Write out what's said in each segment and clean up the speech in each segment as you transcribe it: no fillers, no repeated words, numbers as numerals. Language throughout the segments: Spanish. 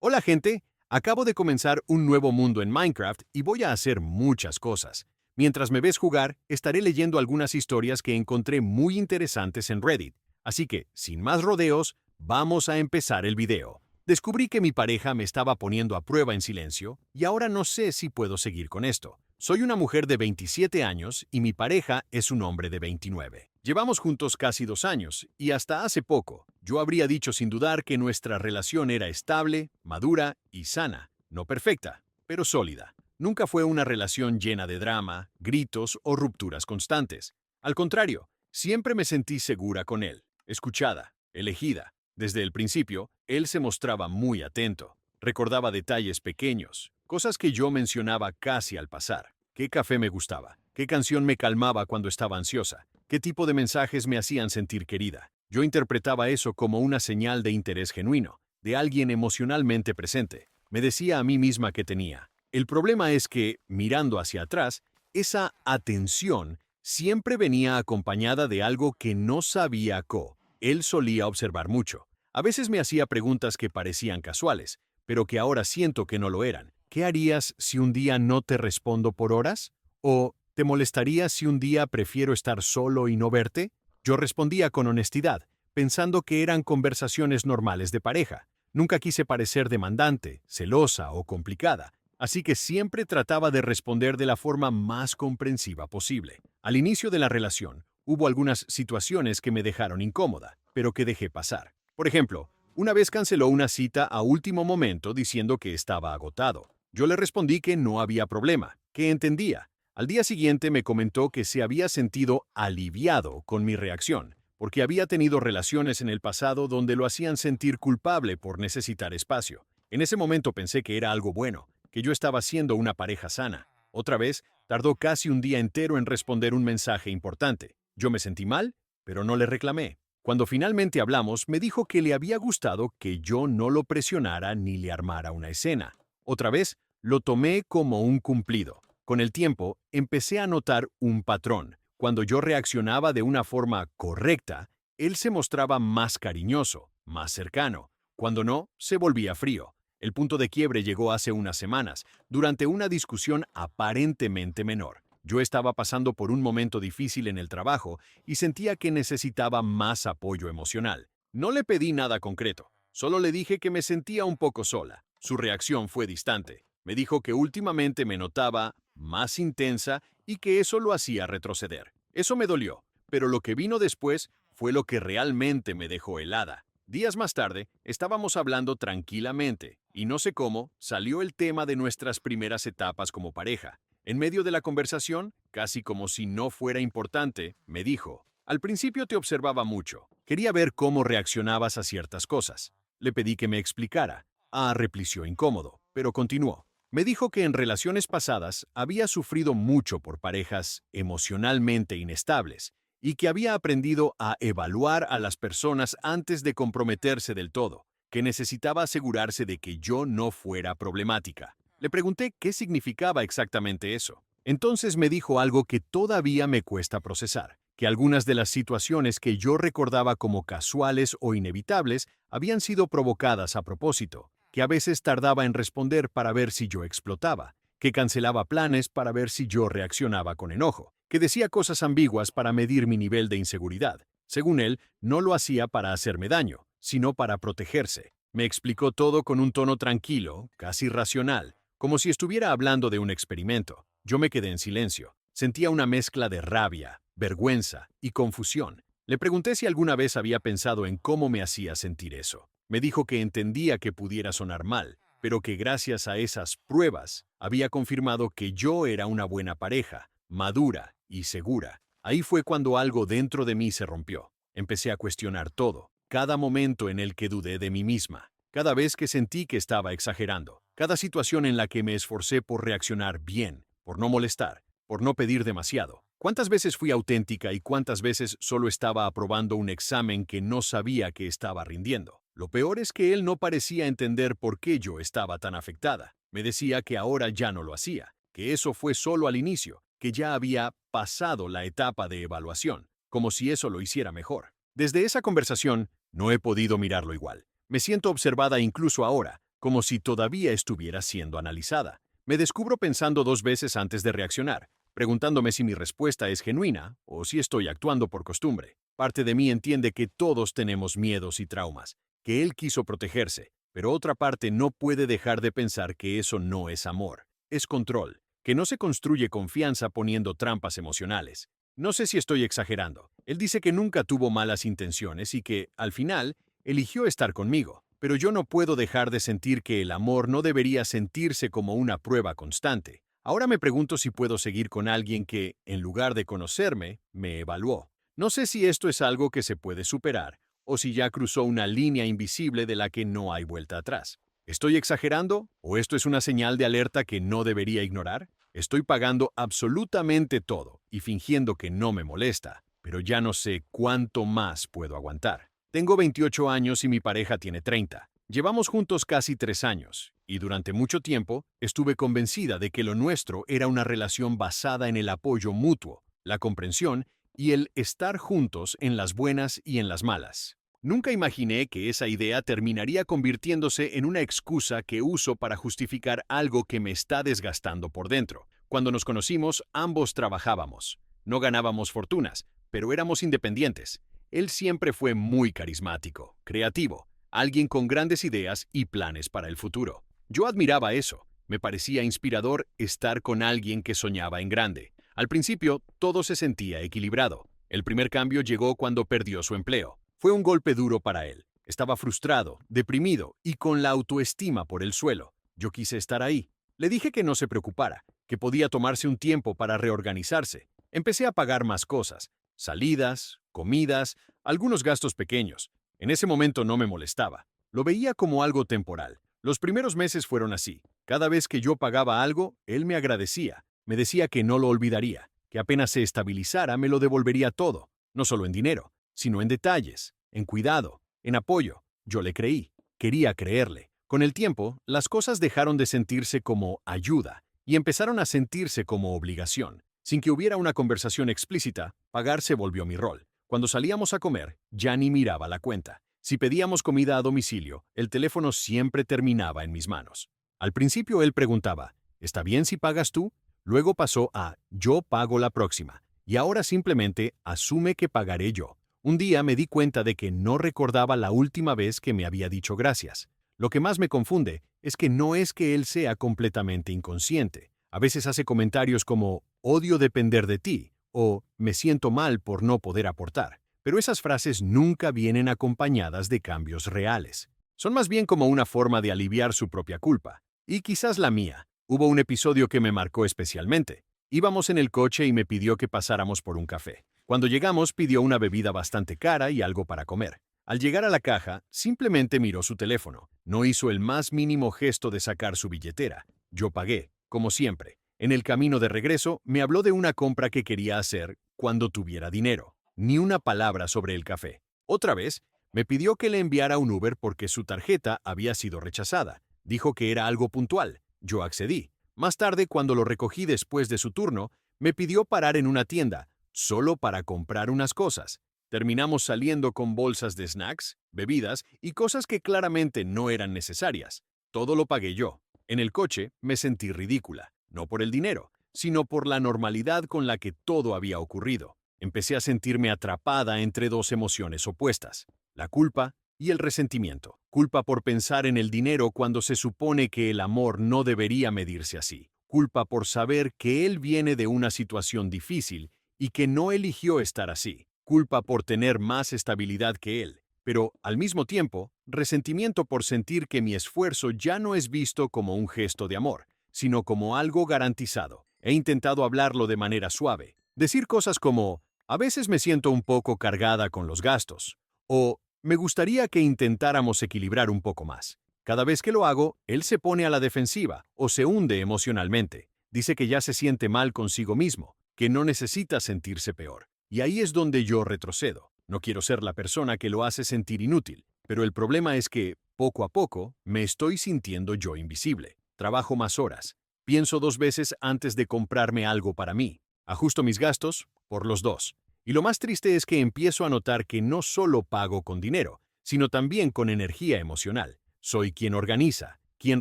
Hola gente, acabo de comenzar un nuevo mundo en Minecraft y voy a hacer muchas cosas. Mientras me ves jugar, estaré leyendo algunas historias que encontré muy interesantes en Reddit. Así que, sin más rodeos, vamos a empezar el video. Descubrí que mi pareja me estaba poniendo a prueba en silencio y ahora no sé si puedo seguir con esto. Soy una mujer de 27 años y mi pareja es un hombre de 29. Llevamos juntos casi 2 años y hasta hace poco yo habría dicho sin dudar que nuestra relación era estable, madura y sana, no perfecta, pero sólida. Nunca fue una relación llena de drama, gritos o rupturas constantes. Al contrario, siempre me sentí segura con él, escuchada, elegida. Desde el principio, él se mostraba muy atento. Recordaba detalles pequeños, cosas que yo mencionaba casi al pasar. ¿Qué café me gustaba? ¿Qué canción me calmaba cuando estaba ansiosa? ¿Qué tipo de mensajes me hacían sentir querida? Yo interpretaba eso como una señal de interés genuino, de alguien emocionalmente presente. Me decía a mí misma que tenía. El problema es que, mirando hacia atrás, esa atención siempre venía acompañada de algo que no sabía co. Él solía observar mucho. A veces me hacía preguntas que parecían casuales, pero que ahora siento que no lo eran. ¿Qué harías si un día no te respondo por horas? ¿O te molestaría si un día prefiero estar solo y no verte? Yo respondía con honestidad, pensando que eran conversaciones normales de pareja. Nunca quise parecer demandante, celosa o complicada, así que siempre trataba de responder de la forma más comprensiva posible. Al inicio de la relación, hubo algunas situaciones que me dejaron incómoda, pero que dejé pasar. Por ejemplo, una vez canceló una cita a último momento diciendo que estaba agotado. Yo le respondí que no había problema, que entendía. Al día siguiente me comentó que se había sentido aliviado con mi reacción, porque había tenido relaciones en el pasado donde lo hacían sentir culpable por necesitar espacio. En ese momento pensé que era algo bueno, que yo estaba siendo una pareja sana. Otra vez, tardó casi un día entero en responder un mensaje importante. Yo me sentí mal, pero no le reclamé. Cuando finalmente hablamos, me dijo que le había gustado que yo no lo presionara ni le armara una escena. Otra vez, lo tomé como un cumplido. Con el tiempo, empecé a notar un patrón. Cuando yo reaccionaba de una forma correcta, él se mostraba más cariñoso, más cercano. Cuando no, se volvía frío. El punto de quiebre llegó hace unas semanas, durante una discusión aparentemente menor. Yo estaba pasando por un momento difícil en el trabajo y sentía que necesitaba más apoyo emocional. No le pedí nada concreto, solo le dije que me sentía un poco sola. Su reacción fue distante. Me dijo que últimamente me notaba más intensa y que eso lo hacía retroceder. Eso me dolió, pero lo que vino después fue lo que realmente me dejó helada. Días más tarde, estábamos hablando tranquilamente, y no sé cómo, salió el tema de nuestras primeras etapas como pareja. En medio de la conversación, casi como si no fuera importante, me dijo, al principio te observaba mucho, quería ver cómo reaccionabas a ciertas cosas. Le pedí que me explicara. Replició incómodo, pero continuó. Me dijo que en relaciones pasadas había sufrido mucho por parejas emocionalmente inestables y que había aprendido a evaluar a las personas antes de comprometerse del todo, que necesitaba asegurarse de que yo no fuera problemática. Le pregunté qué significaba exactamente eso. Entonces me dijo algo que todavía me cuesta procesar, que algunas de las situaciones que yo recordaba como casuales o inevitables habían sido provocadas a propósito, que a veces tardaba en responder para ver si yo explotaba, que cancelaba planes para ver si yo reaccionaba con enojo, que decía cosas ambiguas para medir mi nivel de inseguridad. Según él, no lo hacía para hacerme daño, sino para protegerse. Me explicó todo con un tono tranquilo, casi racional, como si estuviera hablando de un experimento. Yo me quedé en silencio. Sentía una mezcla de rabia, vergüenza y confusión. Le pregunté si alguna vez había pensado en cómo me hacía sentir eso. Me dijo que entendía que pudiera sonar mal, pero que gracias a esas pruebas había confirmado que yo era una buena pareja, madura y segura. Ahí fue cuando algo dentro de mí se rompió. Empecé a cuestionar todo, cada momento en el que dudé de mí misma, cada vez que sentí que estaba exagerando, cada situación en la que me esforcé por reaccionar bien, por no molestar, por no pedir demasiado. ¿Cuántas veces fui auténtica y cuántas veces solo estaba aprobando un examen que no sabía que estaba rindiendo? Lo peor es que él no parecía entender por qué yo estaba tan afectada. Me decía que ahora ya no lo hacía, que eso fue solo al inicio, que ya había pasado la etapa de evaluación, como si eso lo hiciera mejor. Desde esa conversación, no he podido mirarlo igual. Me siento observada incluso ahora, como si todavía estuviera siendo analizada. Me descubro pensando 2 veces antes de reaccionar, preguntándome si mi respuesta es genuina o si estoy actuando por costumbre. Parte de mí entiende que todos tenemos miedos y traumas, que él quiso protegerse, pero otra parte no puede dejar de pensar que eso no es amor, es control, que no se construye confianza poniendo trampas emocionales. No sé si estoy exagerando. Él dice que nunca tuvo malas intenciones y que, al final, eligió estar conmigo, pero yo no puedo dejar de sentir que el amor no debería sentirse como una prueba constante. Ahora me pregunto si puedo seguir con alguien que, en lugar de conocerme, me evaluó. No sé si esto es algo que se puede superar o si ya cruzó una línea invisible de la que no hay vuelta atrás. ¿Estoy exagerando o esto es una señal de alerta que no debería ignorar? Estoy pagando absolutamente todo y fingiendo que no me molesta, pero ya no sé cuánto más puedo aguantar. Tengo 28 años y mi pareja tiene 30. Llevamos juntos casi 3 años, y durante mucho tiempo estuve convencida de que lo nuestro era una relación basada en el apoyo mutuo, la comprensión y el estar juntos en las buenas y en las malas. Nunca imaginé que esa idea terminaría convirtiéndose en una excusa que uso para justificar algo que me está desgastando por dentro. Cuando nos conocimos, ambos trabajábamos. No ganábamos fortunas, pero éramos independientes. Él siempre fue muy carismático, creativo, alguien con grandes ideas y planes para el futuro. Yo admiraba eso. Me parecía inspirador estar con alguien que soñaba en grande. Al principio, todo se sentía equilibrado. El primer cambio llegó cuando perdió su empleo. Fue un golpe duro para él. Estaba frustrado, deprimido y con la autoestima por el suelo. Yo quise estar ahí. Le dije que no se preocupara, que podía tomarse un tiempo para reorganizarse. Empecé a pagar más cosas, salidas, comidas, algunos gastos pequeños. En ese momento no me molestaba. Lo veía como algo temporal. Los primeros meses fueron así. Cada vez que yo pagaba algo, él me agradecía. Me decía que no lo olvidaría, que apenas se estabilizara me lo devolvería todo, no solo en dinero, sino en detalles, en cuidado, en apoyo. Yo le creí, quería creerle. Con el tiempo, las cosas dejaron de sentirse como ayuda y empezaron a sentirse como obligación. Sin que hubiera una conversación explícita, pagar se volvió mi rol. Cuando salíamos a comer, ya ni miraba la cuenta. Si pedíamos comida a domicilio, el teléfono siempre terminaba en mis manos. Al principio él preguntaba, ¿está bien si pagas tú? Luego pasó a yo pago la próxima, y ahora simplemente asume que pagaré yo. Un día me di cuenta de que no recordaba la última vez que me había dicho gracias. Lo que más me confunde es que no es que él sea completamente inconsciente. A veces hace comentarios como odio depender de ti o me siento mal por no poder aportar. Pero esas frases nunca vienen acompañadas de cambios reales. Son más bien como una forma de aliviar su propia culpa. Y quizás la mía. Hubo un episodio que me marcó especialmente. Íbamos en el coche y me pidió que pasáramos por un café. Cuando llegamos pidió una bebida bastante cara y algo para comer. Al llegar a la caja, simplemente miró su teléfono. No hizo el más mínimo gesto de sacar su billetera. Yo pagué, como siempre. En el camino de regreso, me habló de una compra que quería hacer cuando tuviera dinero. Ni una palabra sobre el café. Otra vez, me pidió que le enviara un Uber porque su tarjeta había sido rechazada. Dijo que era algo puntual. Yo accedí. Más tarde, cuando lo recogí después de su turno, me pidió parar en una tienda, solo para comprar unas cosas. Terminamos saliendo con bolsas de snacks, bebidas y cosas que claramente no eran necesarias. Todo lo pagué yo. En el coche me sentí ridícula, no por el dinero, sino por la normalidad con la que todo había ocurrido. Empecé a sentirme atrapada entre dos emociones opuestas, la culpa y el resentimiento. Culpa por pensar en el dinero cuando se supone que el amor no debería medirse así. Culpa por saber que él viene de una situación difícil y que no eligió estar así. Culpa por tener más estabilidad que él. Pero, al mismo tiempo, resentimiento por sentir que mi esfuerzo ya no es visto como un gesto de amor, sino como algo garantizado. He intentado hablarlo de manera suave. Decir cosas como, a veces me siento un poco cargada con los gastos, o me gustaría que intentáramos equilibrar un poco más. Cada vez que lo hago, él se pone a la defensiva o se hunde emocionalmente. Dice que ya se siente mal consigo mismo, que no necesita sentirse peor. Y ahí es donde yo retrocedo. No quiero ser la persona que lo hace sentir inútil, pero el problema es que, poco a poco, me estoy sintiendo yo invisible. Trabajo más horas. Pienso 2 veces antes de comprarme algo para mí. Ajusto mis gastos por los dos. Y lo más triste es que empiezo a notar que no solo pago con dinero, sino también con energía emocional. Soy quien organiza, quien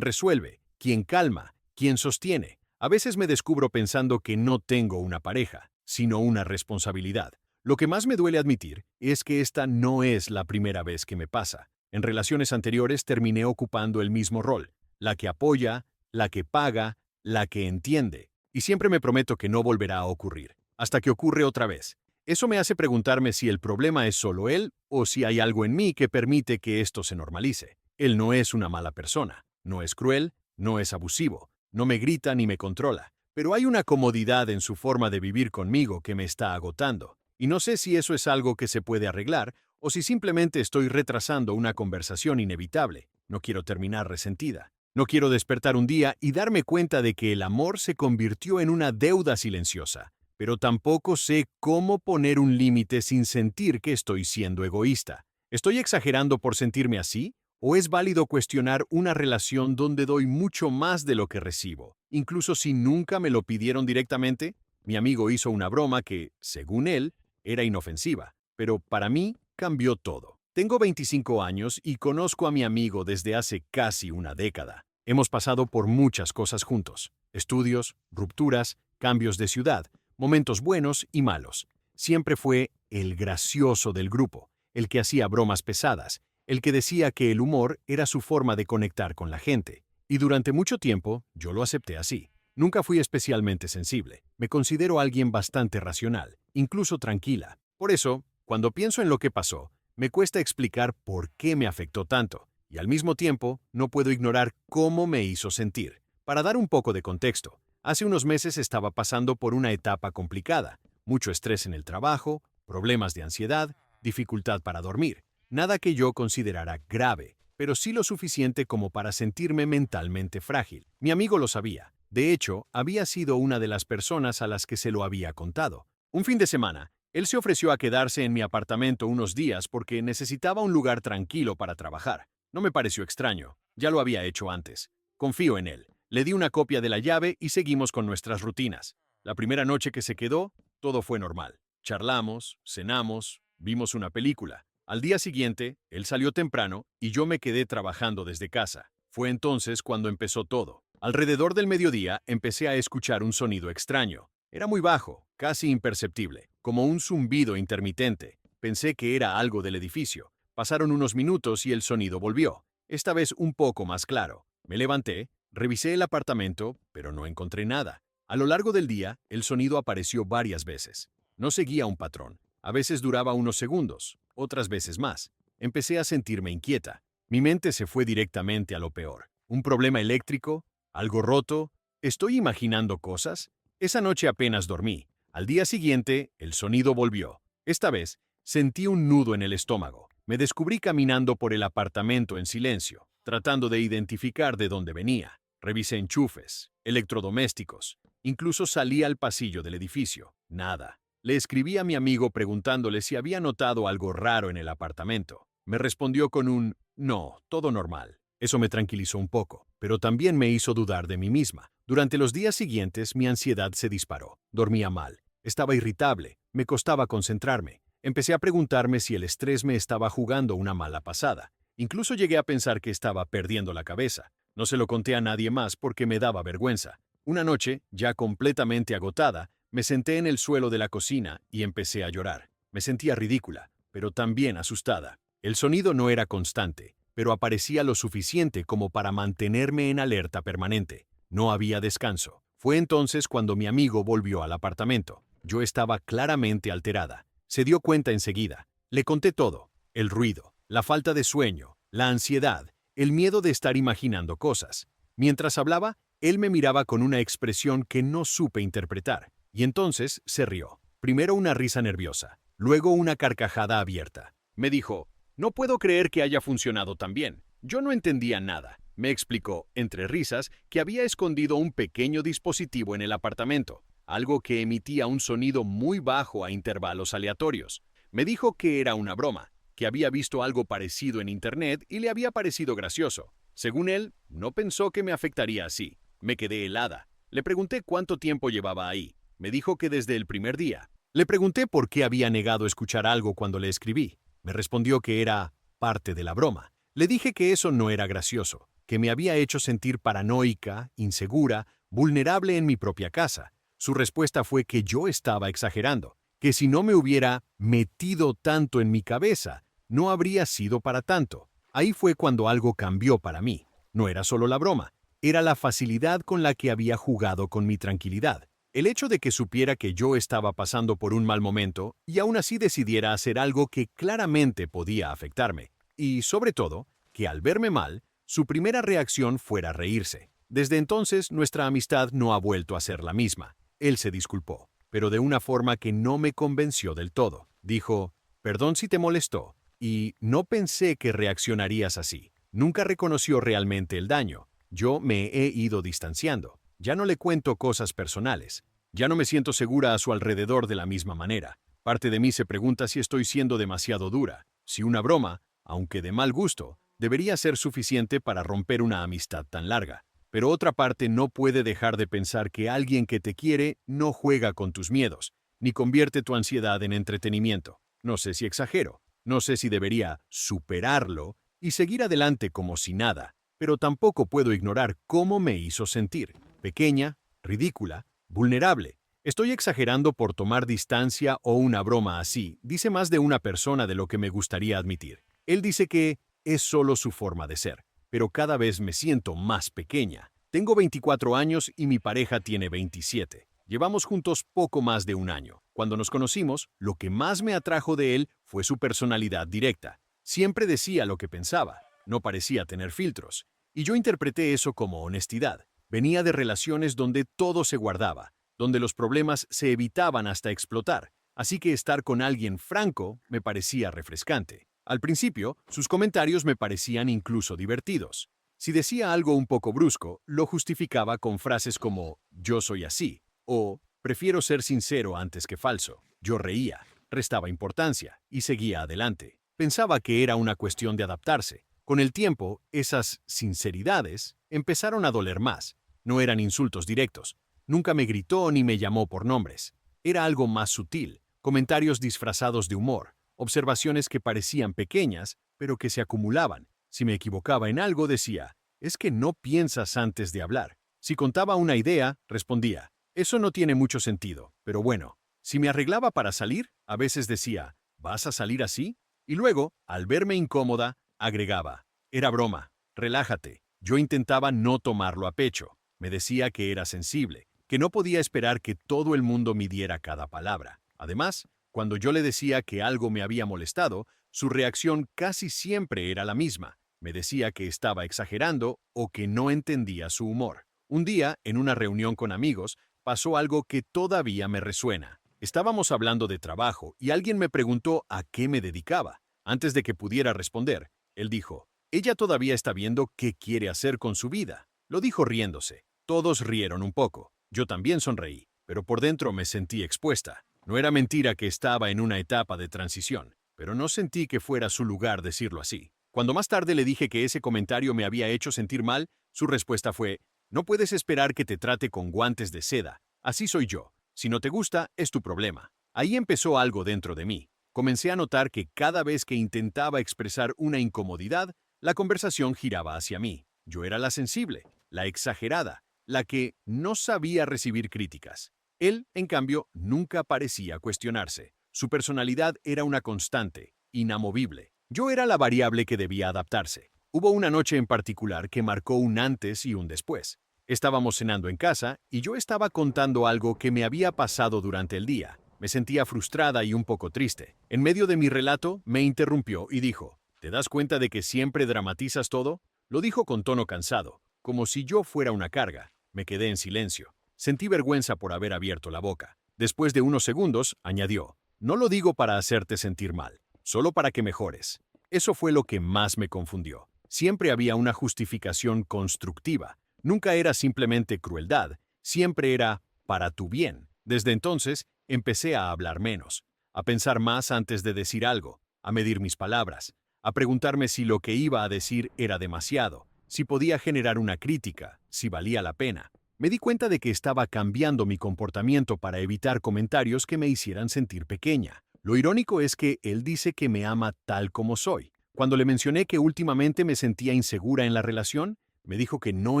resuelve, quien calma, quien sostiene. A veces me descubro pensando que no tengo una pareja, sino una responsabilidad. Lo que más me duele admitir es que esta no es la primera vez que me pasa. En relaciones anteriores terminé ocupando el mismo rol, la que apoya, la que paga, la que entiende. Y siempre me prometo que no volverá a ocurrir, hasta que ocurre otra vez. Eso me hace preguntarme si el problema es solo él o si hay algo en mí que permite que esto se normalice. Él no es una mala persona, no es cruel, no es abusivo, no me grita ni me controla, pero hay una comodidad en su forma de vivir conmigo que me está agotando. Y no sé si eso es algo que se puede arreglar o si simplemente estoy retrasando una conversación inevitable. No quiero terminar resentida. No quiero despertar un día y darme cuenta de que el amor se convirtió en una deuda silenciosa. Pero tampoco sé cómo poner un límite sin sentir que estoy siendo egoísta. ¿Estoy exagerando por sentirme así? ¿O es válido cuestionar una relación donde doy mucho más de lo que recibo, incluso si nunca me lo pidieron directamente? Mi amigo hizo una broma que, según él, era inofensiva, pero para mí cambió todo. Tengo 25 años y conozco a mi amigo desde hace casi una década. Hemos pasado por muchas cosas juntos: estudios, rupturas, cambios de ciudad, momentos buenos y malos. Siempre fue el gracioso del grupo, el que hacía bromas pesadas, el que decía que el humor era su forma de conectar con la gente. Y durante mucho tiempo yo lo acepté así. Nunca fui especialmente sensible. Me considero alguien bastante racional, incluso tranquila. Por eso, cuando pienso en lo que pasó, me cuesta explicar por qué me afectó tanto, y al mismo tiempo no puedo ignorar cómo me hizo sentir. Para dar un poco de contexto, hace unos meses estaba pasando por una etapa complicada, mucho estrés en el trabajo, problemas de ansiedad, dificultad para dormir. Nada que yo considerara grave, pero sí lo suficiente como para sentirme mentalmente frágil. Mi amigo lo sabía. De hecho, había sido una de las personas a las que se lo había contado. Un fin de semana, él se ofreció a quedarse en mi apartamento unos días porque necesitaba un lugar tranquilo para trabajar. No me pareció extraño, ya lo había hecho antes. Confío en él. Le di una copia de la llave y seguimos con nuestras rutinas. La primera noche que se quedó, todo fue normal. Charlamos, cenamos, vimos una película. Al día siguiente, él salió temprano y yo me quedé trabajando desde casa. Fue entonces cuando empezó todo. Alrededor del mediodía empecé a escuchar un sonido extraño. Era muy bajo, casi imperceptible, como un zumbido intermitente. Pensé que era algo del edificio. Pasaron unos minutos y el sonido volvió, esta vez un poco más claro. Me levanté, revisé el apartamento, pero no encontré nada. A lo largo del día, el sonido apareció varias veces. No seguía un patrón. A veces duraba unos segundos, otras veces más. Empecé a sentirme inquieta. Mi mente se fue directamente a lo peor. ¿Un problema eléctrico? ¿Algo roto? ¿Estoy imaginando cosas? Esa noche apenas dormí. Al día siguiente, el sonido volvió. Esta vez, sentí un nudo en el estómago. Me descubrí caminando por el apartamento en silencio, tratando de identificar de dónde venía. Revisé enchufes, electrodomésticos. Incluso salí al pasillo del edificio. Nada. Le escribí a mi amigo preguntándole si había notado algo raro en el apartamento. Me respondió con un "no, todo normal". Eso me tranquilizó un poco, pero también me hizo dudar de mí misma. Durante los días siguientes, mi ansiedad se disparó. Dormía mal, estaba irritable, me costaba concentrarme. Empecé a preguntarme si el estrés me estaba jugando una mala pasada. Incluso llegué a pensar que estaba perdiendo la cabeza. No se lo conté a nadie más porque me daba vergüenza. Una noche, ya completamente agotada, me senté en el suelo de la cocina y empecé a llorar. Me sentía ridícula, pero también asustada. El sonido no era constante, pero aparecía lo suficiente como para mantenerme en alerta permanente. No había descanso. Fue entonces cuando mi amigo volvió al apartamento. Yo estaba claramente alterada. Se dio cuenta enseguida. Le conté todo: el ruido, la falta de sueño, la ansiedad, el miedo de estar imaginando cosas. Mientras hablaba, él me miraba con una expresión que no supe interpretar. Y entonces se rió. Primero una risa nerviosa, luego una carcajada abierta. Me dijo: "No puedo creer que haya funcionado tan bien". Yo no entendía nada. Me explicó, entre risas, que había escondido un pequeño dispositivo en el apartamento, algo que emitía un sonido muy bajo a intervalos aleatorios. Me dijo que era una broma, que había visto algo parecido en internet y le había parecido gracioso. Según él, no pensó que me afectaría así. Me quedé helada. Le pregunté cuánto tiempo llevaba ahí. Me dijo que desde el primer día. Le pregunté por qué había negado escuchar algo cuando le escribí. Me respondió que era parte de la broma. Le dije que eso no era gracioso, que me había hecho sentir paranoica, insegura, vulnerable en mi propia casa. Su respuesta fue que yo estaba exagerando, que si no me hubiera metido tanto en mi cabeza, no habría sido para tanto. Ahí fue cuando algo cambió para mí. No era solo la broma, era la facilidad con la que había jugado con mi tranquilidad. El hecho de que supiera que yo estaba pasando por un mal momento y aún así decidiera hacer algo que claramente podía afectarme. Y, sobre todo, que al verme mal, su primera reacción fuera reírse. Desde entonces, nuestra amistad no ha vuelto a ser la misma. Él se disculpó, pero de una forma que no me convenció del todo. Dijo, perdón si te molestó, y no pensé que reaccionarías así. Nunca reconoció realmente el daño. Yo me he ido distanciando. Ya no le cuento cosas personales. Ya no me siento segura a su alrededor de la misma manera. Parte de mí se pregunta si estoy siendo demasiado dura, si una broma, aunque de mal gusto, debería ser suficiente para romper una amistad tan larga. Pero otra parte no puede dejar de pensar que alguien que te quiere no juega con tus miedos, ni convierte tu ansiedad en entretenimiento. No sé si exagero, no sé si debería superarlo y seguir adelante como si nada, pero tampoco puedo ignorar cómo me hizo sentir. Pequeña, ridícula, vulnerable. Estoy exagerando por tomar distancia o una broma así, dice más de una persona de lo que me gustaría admitir. Él dice que es solo su forma de ser, pero cada vez me siento más pequeña. Tengo 24 años y mi pareja tiene 27. Llevamos juntos poco más de un año. Cuando nos conocimos, lo que más me atrajo de él fue su personalidad directa. Siempre decía lo que pensaba, no parecía tener filtros, y yo interpreté eso como honestidad. Venía de relaciones donde todo se guardaba, donde los problemas se evitaban hasta explotar, así que estar con alguien franco me parecía refrescante. Al principio, sus comentarios me parecían incluso divertidos. Si decía algo un poco brusco, lo justificaba con frases como «yo soy así» o «prefiero ser sincero antes que falso». Yo reía, restaba importancia y seguía adelante. Pensaba que era una cuestión de adaptarse. Con el tiempo, esas sinceridades empezaron a doler más. No eran insultos directos. Nunca me gritó ni me llamó por nombres. Era algo más sutil, comentarios disfrazados de humor, observaciones que parecían pequeñas, pero que se acumulaban. Si me equivocaba en algo, decía, es que no piensas antes de hablar. Si contaba una idea, respondía, eso no tiene mucho sentido, pero bueno. Si me arreglaba para salir, a veces decía, ¿vas a salir así? Y luego, al verme incómoda, agregaba, era broma, relájate. Yo intentaba no tomarlo a pecho. Me decía que era sensible, que no podía esperar que todo el mundo midiera cada palabra. Además, cuando yo le decía que algo me había molestado, su reacción casi siempre era la misma. Me decía que estaba exagerando o que no entendía su humor. Un día, en una reunión con amigos, pasó algo que todavía me resuena. Estábamos hablando de trabajo y alguien me preguntó a qué me dedicaba. Antes de que pudiera responder, él dijo, ella todavía está viendo qué quiere hacer con su vida. Lo dijo riéndose. Todos rieron un poco. Yo también sonreí, pero por dentro me sentí expuesta. No era mentira que estaba en una etapa de transición, pero no sentí que fuera su lugar decirlo así. Cuando más tarde le dije que ese comentario me había hecho sentir mal, su respuesta fue, no puedes esperar que te trate con guantes de seda. Así soy yo. Si no te gusta, es tu problema. Ahí empezó algo dentro de mí. Comencé a notar que cada vez que intentaba expresar una incomodidad, la conversación giraba hacia mí. Yo era la sensible, la exagerada, la que no sabía recibir críticas. Él, en cambio, nunca parecía cuestionarse. Su personalidad era una constante, inamovible. Yo era la variable que debía adaptarse. Hubo una noche en particular que marcó un antes y un después. Estábamos cenando en casa y yo estaba contando algo que me había pasado durante el día. Me sentía frustrada y un poco triste. En medio de mi relato, me interrumpió y dijo, ¿te das cuenta de que siempre dramatizas todo? Lo dijo con tono cansado, como si yo fuera una carga. Me quedé en silencio. Sentí vergüenza por haber abierto la boca. Después de unos segundos, añadió, no lo digo para hacerte sentir mal, solo para que mejores. Eso fue lo que más me confundió. Siempre había una justificación constructiva. Nunca era simplemente crueldad, siempre era para tu bien. Desde entonces, empecé a hablar menos, a pensar más antes de decir algo, a medir mis palabras, a preguntarme si lo que iba a decir era demasiado, si podía generar una crítica, si valía la pena. Me di cuenta de que estaba cambiando mi comportamiento para evitar comentarios que me hicieran sentir pequeña. Lo irónico es que él dice que me ama tal como soy. Cuando le mencioné que últimamente me sentía insegura en la relación, Me dijo que no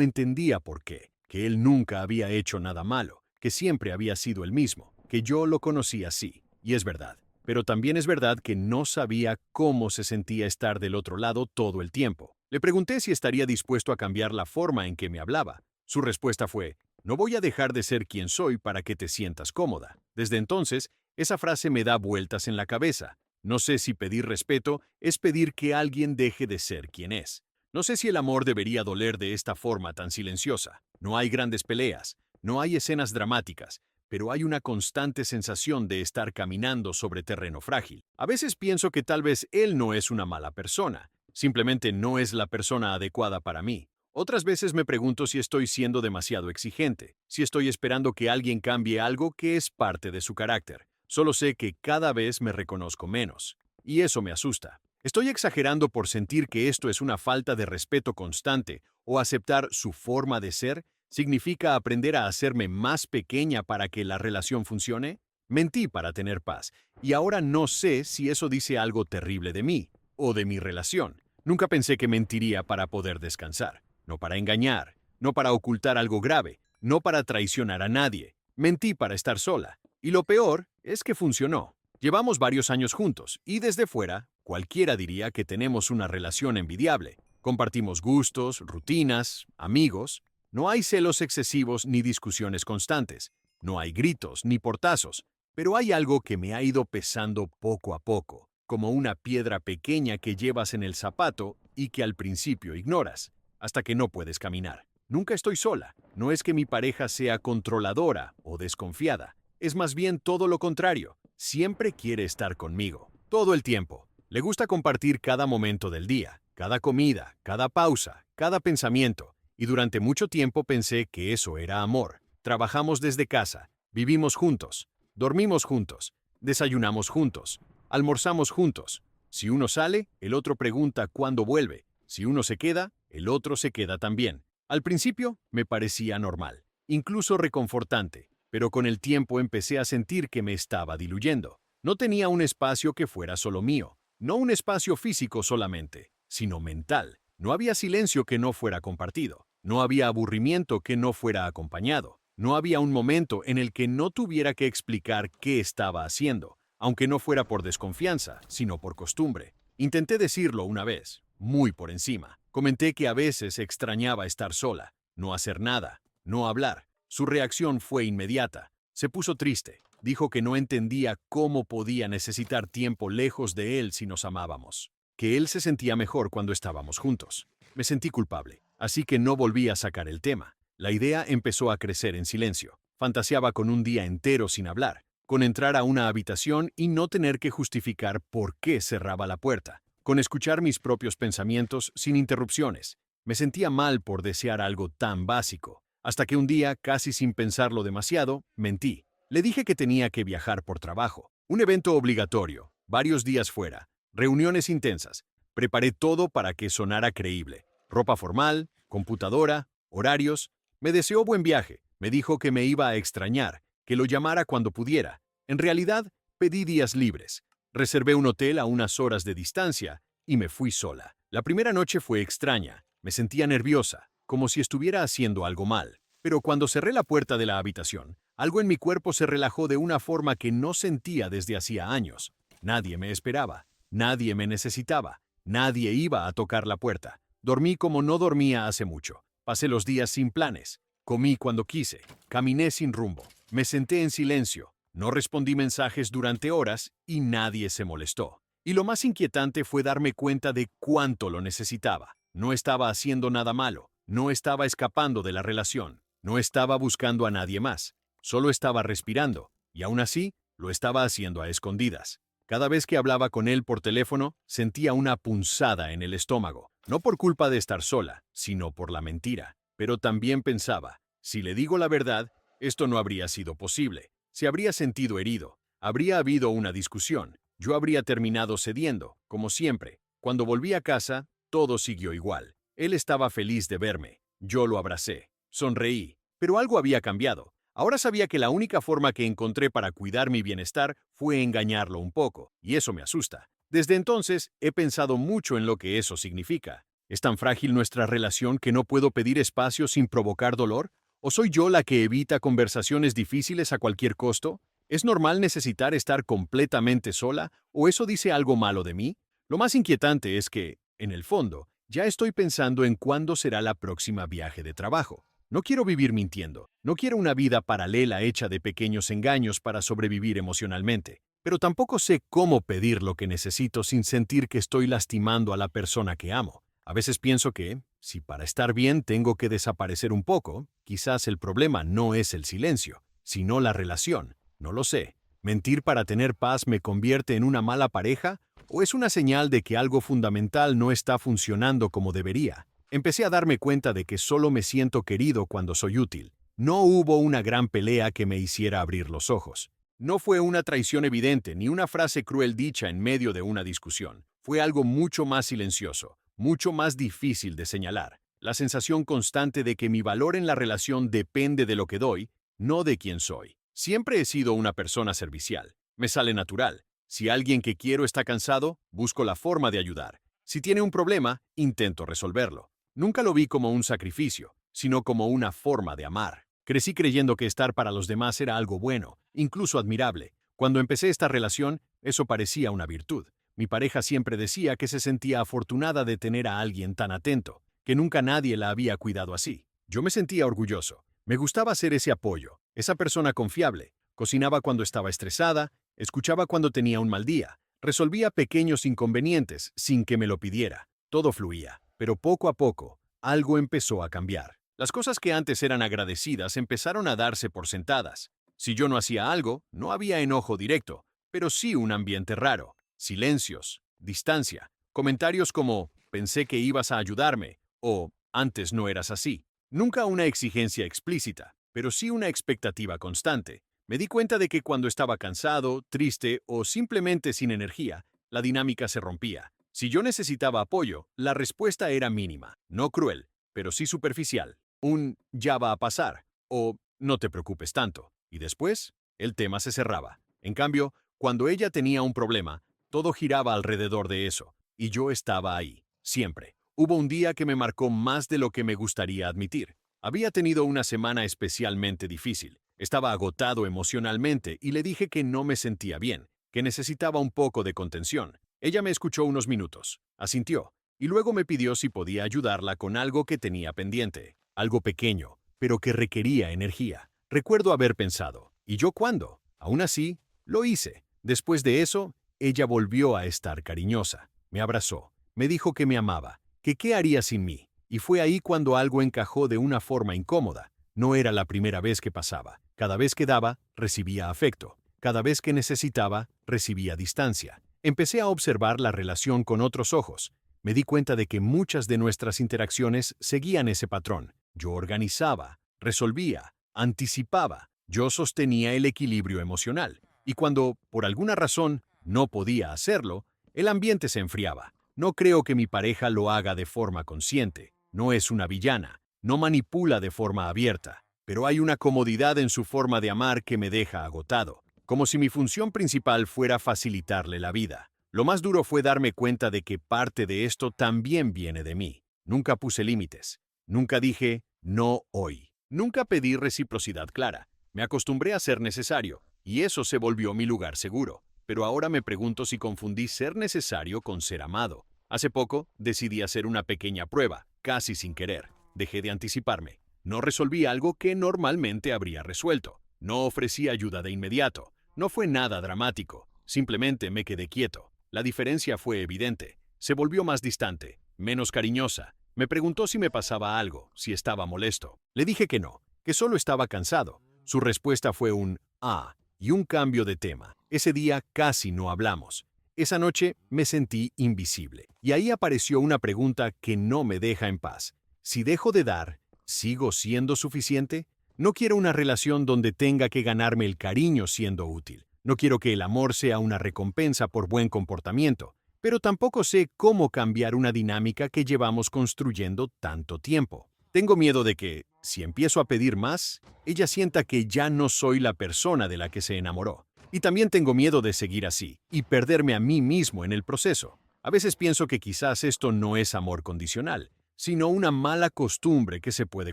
entendía por qué, que él nunca había hecho nada malo, que siempre había sido el mismo, que yo lo conocía así. Y es verdad. Pero también es verdad que no sabía cómo se sentía estar del otro lado todo el tiempo. Le pregunté si estaría dispuesto a cambiar la forma en que me hablaba. Su respuesta fue: no voy a dejar de ser quien soy para que te sientas cómoda. Desde entonces, esa frase me da vueltas en la cabeza. No sé si pedir respeto es pedir que alguien deje de ser quien es. No sé si el amor debería doler de esta forma tan silenciosa. No hay grandes peleas, no hay escenas dramáticas, pero hay una constante sensación de estar caminando sobre terreno frágil. A veces pienso que tal vez él no es una mala persona, simplemente no es la persona adecuada para mí. Otras veces me pregunto si estoy siendo demasiado exigente, si estoy esperando que alguien cambie algo que es parte de su carácter. Solo sé que cada vez me reconozco menos, y eso me asusta. ¿Estoy exagerando por sentir que esto es una falta de respeto constante o aceptar su forma de ser? ¿Significa aprender a hacerme más pequeña para que la relación funcione? Mentí para tener paz, y ahora no sé si eso dice algo terrible de mí o de mi relación. Nunca pensé que mentiría para poder descansar, no para engañar, no para ocultar algo grave, no para traicionar a nadie. Mentí para estar sola, y lo peor es que funcionó. Llevamos varios años juntos, y desde fuera, cualquiera diría que tenemos una relación envidiable. Compartimos gustos, rutinas, amigos. No hay celos excesivos ni discusiones constantes. No hay gritos ni portazos. Pero hay algo que me ha ido pesando poco a poco, como una piedra pequeña que llevas en el zapato y que al principio ignoras, hasta que no puedes caminar. Nunca estoy sola. No es que mi pareja sea controladora o desconfiada. Es más bien todo lo contrario. Siempre quiere estar conmigo, todo el tiempo. Le gusta compartir cada momento del día, cada comida, cada pausa, cada pensamiento. Y durante mucho tiempo pensé que eso era amor. Trabajamos desde casa, vivimos juntos, dormimos juntos, desayunamos juntos, almorzamos juntos. Si uno sale, el otro pregunta cuándo vuelve. Si uno se queda, el otro se queda también. Al principio me parecía normal, incluso reconfortante, pero con el tiempo empecé a sentir que me estaba diluyendo. No tenía un espacio que fuera solo mío, no un espacio físico solamente, sino mental. No había silencio que no fuera compartido, no había aburrimiento que no fuera acompañado, no había un momento en el que no tuviera que explicar qué estaba haciendo, aunque no fuera por desconfianza, sino por costumbre. Intenté decirlo una vez, muy por encima. Comenté que a veces extrañaba estar sola, no hacer nada, no hablar. Su reacción fue inmediata. Se puso triste. Dijo que no entendía cómo podía necesitar tiempo lejos de él si nos amábamos. Que él se sentía mejor cuando estábamos juntos. Me sentí culpable, así que no volví a sacar el tema. La idea empezó a crecer en silencio. Fantaseaba con un día entero sin hablar, con entrar a una habitación y no tener que justificar por qué cerraba la puerta, con escuchar mis propios pensamientos sin interrupciones. Me sentía mal por desear algo tan básico, hasta que un día, casi sin pensarlo demasiado, mentí. Le dije que tenía que viajar por trabajo, un evento obligatorio, varios días fuera, reuniones intensas. Preparé todo para que sonara creíble. Ropa formal, computadora, horarios. Me deseó buen viaje. Me dijo que me iba a extrañar, que lo llamara cuando pudiera. En realidad, pedí días libres. Reservé un hotel a unas horas de distancia y me fui sola. La primera noche fue extraña. Me sentía nerviosa, como si estuviera haciendo algo mal. Pero cuando cerré la puerta de la habitación, algo en mi cuerpo se relajó de una forma que no sentía desde hacía años. Nadie me esperaba, nadie me necesitaba, nadie iba a tocar la puerta. Dormí como no dormía hace mucho. Pasé los días sin planes. Comí cuando quise. Caminé sin rumbo. Me senté en silencio. No respondí mensajes durante horas y nadie se molestó. Y lo más inquietante fue darme cuenta de cuánto lo necesitaba. No estaba haciendo nada malo. No estaba escapando de la relación. No estaba buscando a nadie más. Solo estaba respirando. Y aún así, lo estaba haciendo a escondidas. Cada vez que hablaba con él por teléfono, sentía una punzada en el estómago. No por culpa de estar sola, sino por la mentira. Pero también pensaba, si le digo la verdad, esto no habría sido posible. Se habría sentido herido. Habría habido una discusión. Yo habría terminado cediendo, como siempre. Cuando volví a casa, todo siguió igual. Él estaba feliz de verme. Yo lo abracé. Sonreí. Pero algo había cambiado. Ahora sabía que la única forma que encontré para cuidar mi bienestar fue engañarlo un poco, y eso me asusta. Desde entonces he pensado mucho en lo que eso significa. ¿Es tan frágil nuestra relación que no puedo pedir espacio sin provocar dolor? ¿O soy yo la que evita conversaciones difíciles a cualquier costo? ¿Es normal necesitar estar completamente sola o eso dice algo malo de mí? Lo más inquietante es que, en el fondo, ya estoy pensando en cuándo será la próxima viaje de trabajo. No quiero vivir mintiendo, no quiero una vida paralela hecha de pequeños engaños para sobrevivir emocionalmente, pero tampoco sé cómo pedir lo que necesito sin sentir que estoy lastimando a la persona que amo. A veces pienso que, si para estar bien tengo que desaparecer un poco, quizás el problema no es el silencio, sino la relación. No lo sé. ¿Mentir para tener paz me convierte en una mala pareja? ¿O es una señal de que algo fundamental no está funcionando como debería? Empecé a darme cuenta de que solo me siento querido cuando soy útil. No hubo una gran pelea que me hiciera abrir los ojos. No fue una traición evidente ni una frase cruel dicha en medio de una discusión. Fue algo mucho más silencioso, mucho más difícil de señalar. La sensación constante de que mi valor en la relación depende de lo que doy, no de quién soy. Siempre he sido una persona servicial. Me sale natural. Si alguien que quiero está cansado, busco la forma de ayudar. Si tiene un problema, intento resolverlo. Nunca lo vi como un sacrificio, sino como una forma de amar. Crecí creyendo que estar para los demás era algo bueno, incluso admirable. Cuando empecé esta relación, eso parecía una virtud. Mi pareja siempre decía que se sentía afortunada de tener a alguien tan atento, que nunca nadie la había cuidado así. Yo me sentía orgulloso. Me gustaba ser ese apoyo, esa persona confiable. Cocinaba cuando estaba estresada, escuchaba cuando tenía un mal día, resolvía pequeños inconvenientes sin que me lo pidiera. Todo fluía. Pero poco a poco, algo empezó a cambiar. Las cosas que antes eran agradecidas empezaron a darse por sentadas. Si yo no hacía algo, no había enojo directo, pero sí un ambiente raro. Silencios, distancia, comentarios como «pensé que ibas a ayudarme» o «antes no eras así». Nunca una exigencia explícita, pero sí una expectativa constante. Me di cuenta de que cuando estaba cansado, triste o simplemente sin energía, la dinámica se rompía. Si yo necesitaba apoyo, la respuesta era mínima, no cruel, pero sí superficial. Un «ya va a pasar» o «no te preocupes tanto». Y después, el tema se cerraba. En cambio, cuando ella tenía un problema, todo giraba alrededor de eso. Y yo estaba ahí, siempre. Hubo un día que me marcó más de lo que me gustaría admitir. Había tenido una semana especialmente difícil. Estaba agotado emocionalmente y le dije que no me sentía bien, que necesitaba un poco de contención. Ella me escuchó unos minutos, asintió, y luego me pidió si podía ayudarla con algo que tenía pendiente, algo pequeño, pero que requería energía. Recuerdo haber pensado, ¿y yo cuándo? Aún así, lo hice. Después de eso, ella volvió a estar cariñosa. Me abrazó, me dijo que me amaba, que qué haría sin mí, y fue ahí cuando algo encajó de una forma incómoda. No era la primera vez que pasaba. Cada vez que daba, recibía afecto. Cada vez que necesitaba, recibía distancia. Empecé a observar la relación con otros ojos. Me di cuenta de que muchas de nuestras interacciones seguían ese patrón. Yo organizaba, resolvía, anticipaba. Yo sostenía el equilibrio emocional. Y cuando, por alguna razón, no podía hacerlo, el ambiente se enfriaba. No creo que mi pareja lo haga de forma consciente. No es una villana. No manipula de forma abierta. Pero hay una comodidad en su forma de amar que me deja agotado. Como si mi función principal fuera facilitarle la vida. Lo más duro fue darme cuenta de que parte de esto también viene de mí. Nunca puse límites. Nunca dije, no hoy. Nunca pedí reciprocidad clara. Me acostumbré a ser necesario, y eso se volvió mi lugar seguro. Pero ahora me pregunto si confundí ser necesario con ser amado. Hace poco, decidí hacer una pequeña prueba, casi sin querer. Dejé de anticiparme. No resolví algo que normalmente habría resuelto. No ofrecí ayuda de inmediato. No fue nada dramático. Simplemente me quedé quieto. La diferencia fue evidente. Se volvió más distante, menos cariñosa. Me preguntó si me pasaba algo, si estaba molesto. Le dije que no, que solo estaba cansado. Su respuesta fue un «ah» y un cambio de tema. Ese día casi no hablamos. Esa noche me sentí invisible. Y ahí apareció una pregunta que no me deja en paz. Si dejo de dar, ¿sigo siendo suficiente? No quiero una relación donde tenga que ganarme el cariño siendo útil. No quiero que el amor sea una recompensa por buen comportamiento, pero tampoco sé cómo cambiar una dinámica que llevamos construyendo tanto tiempo. Tengo miedo de que, si empiezo a pedir más, ella sienta que ya no soy la persona de la que se enamoró. Y también tengo miedo de seguir así y perderme a mí mismo en el proceso. A veces pienso que quizás esto no es amor condicional, sino una mala costumbre que se puede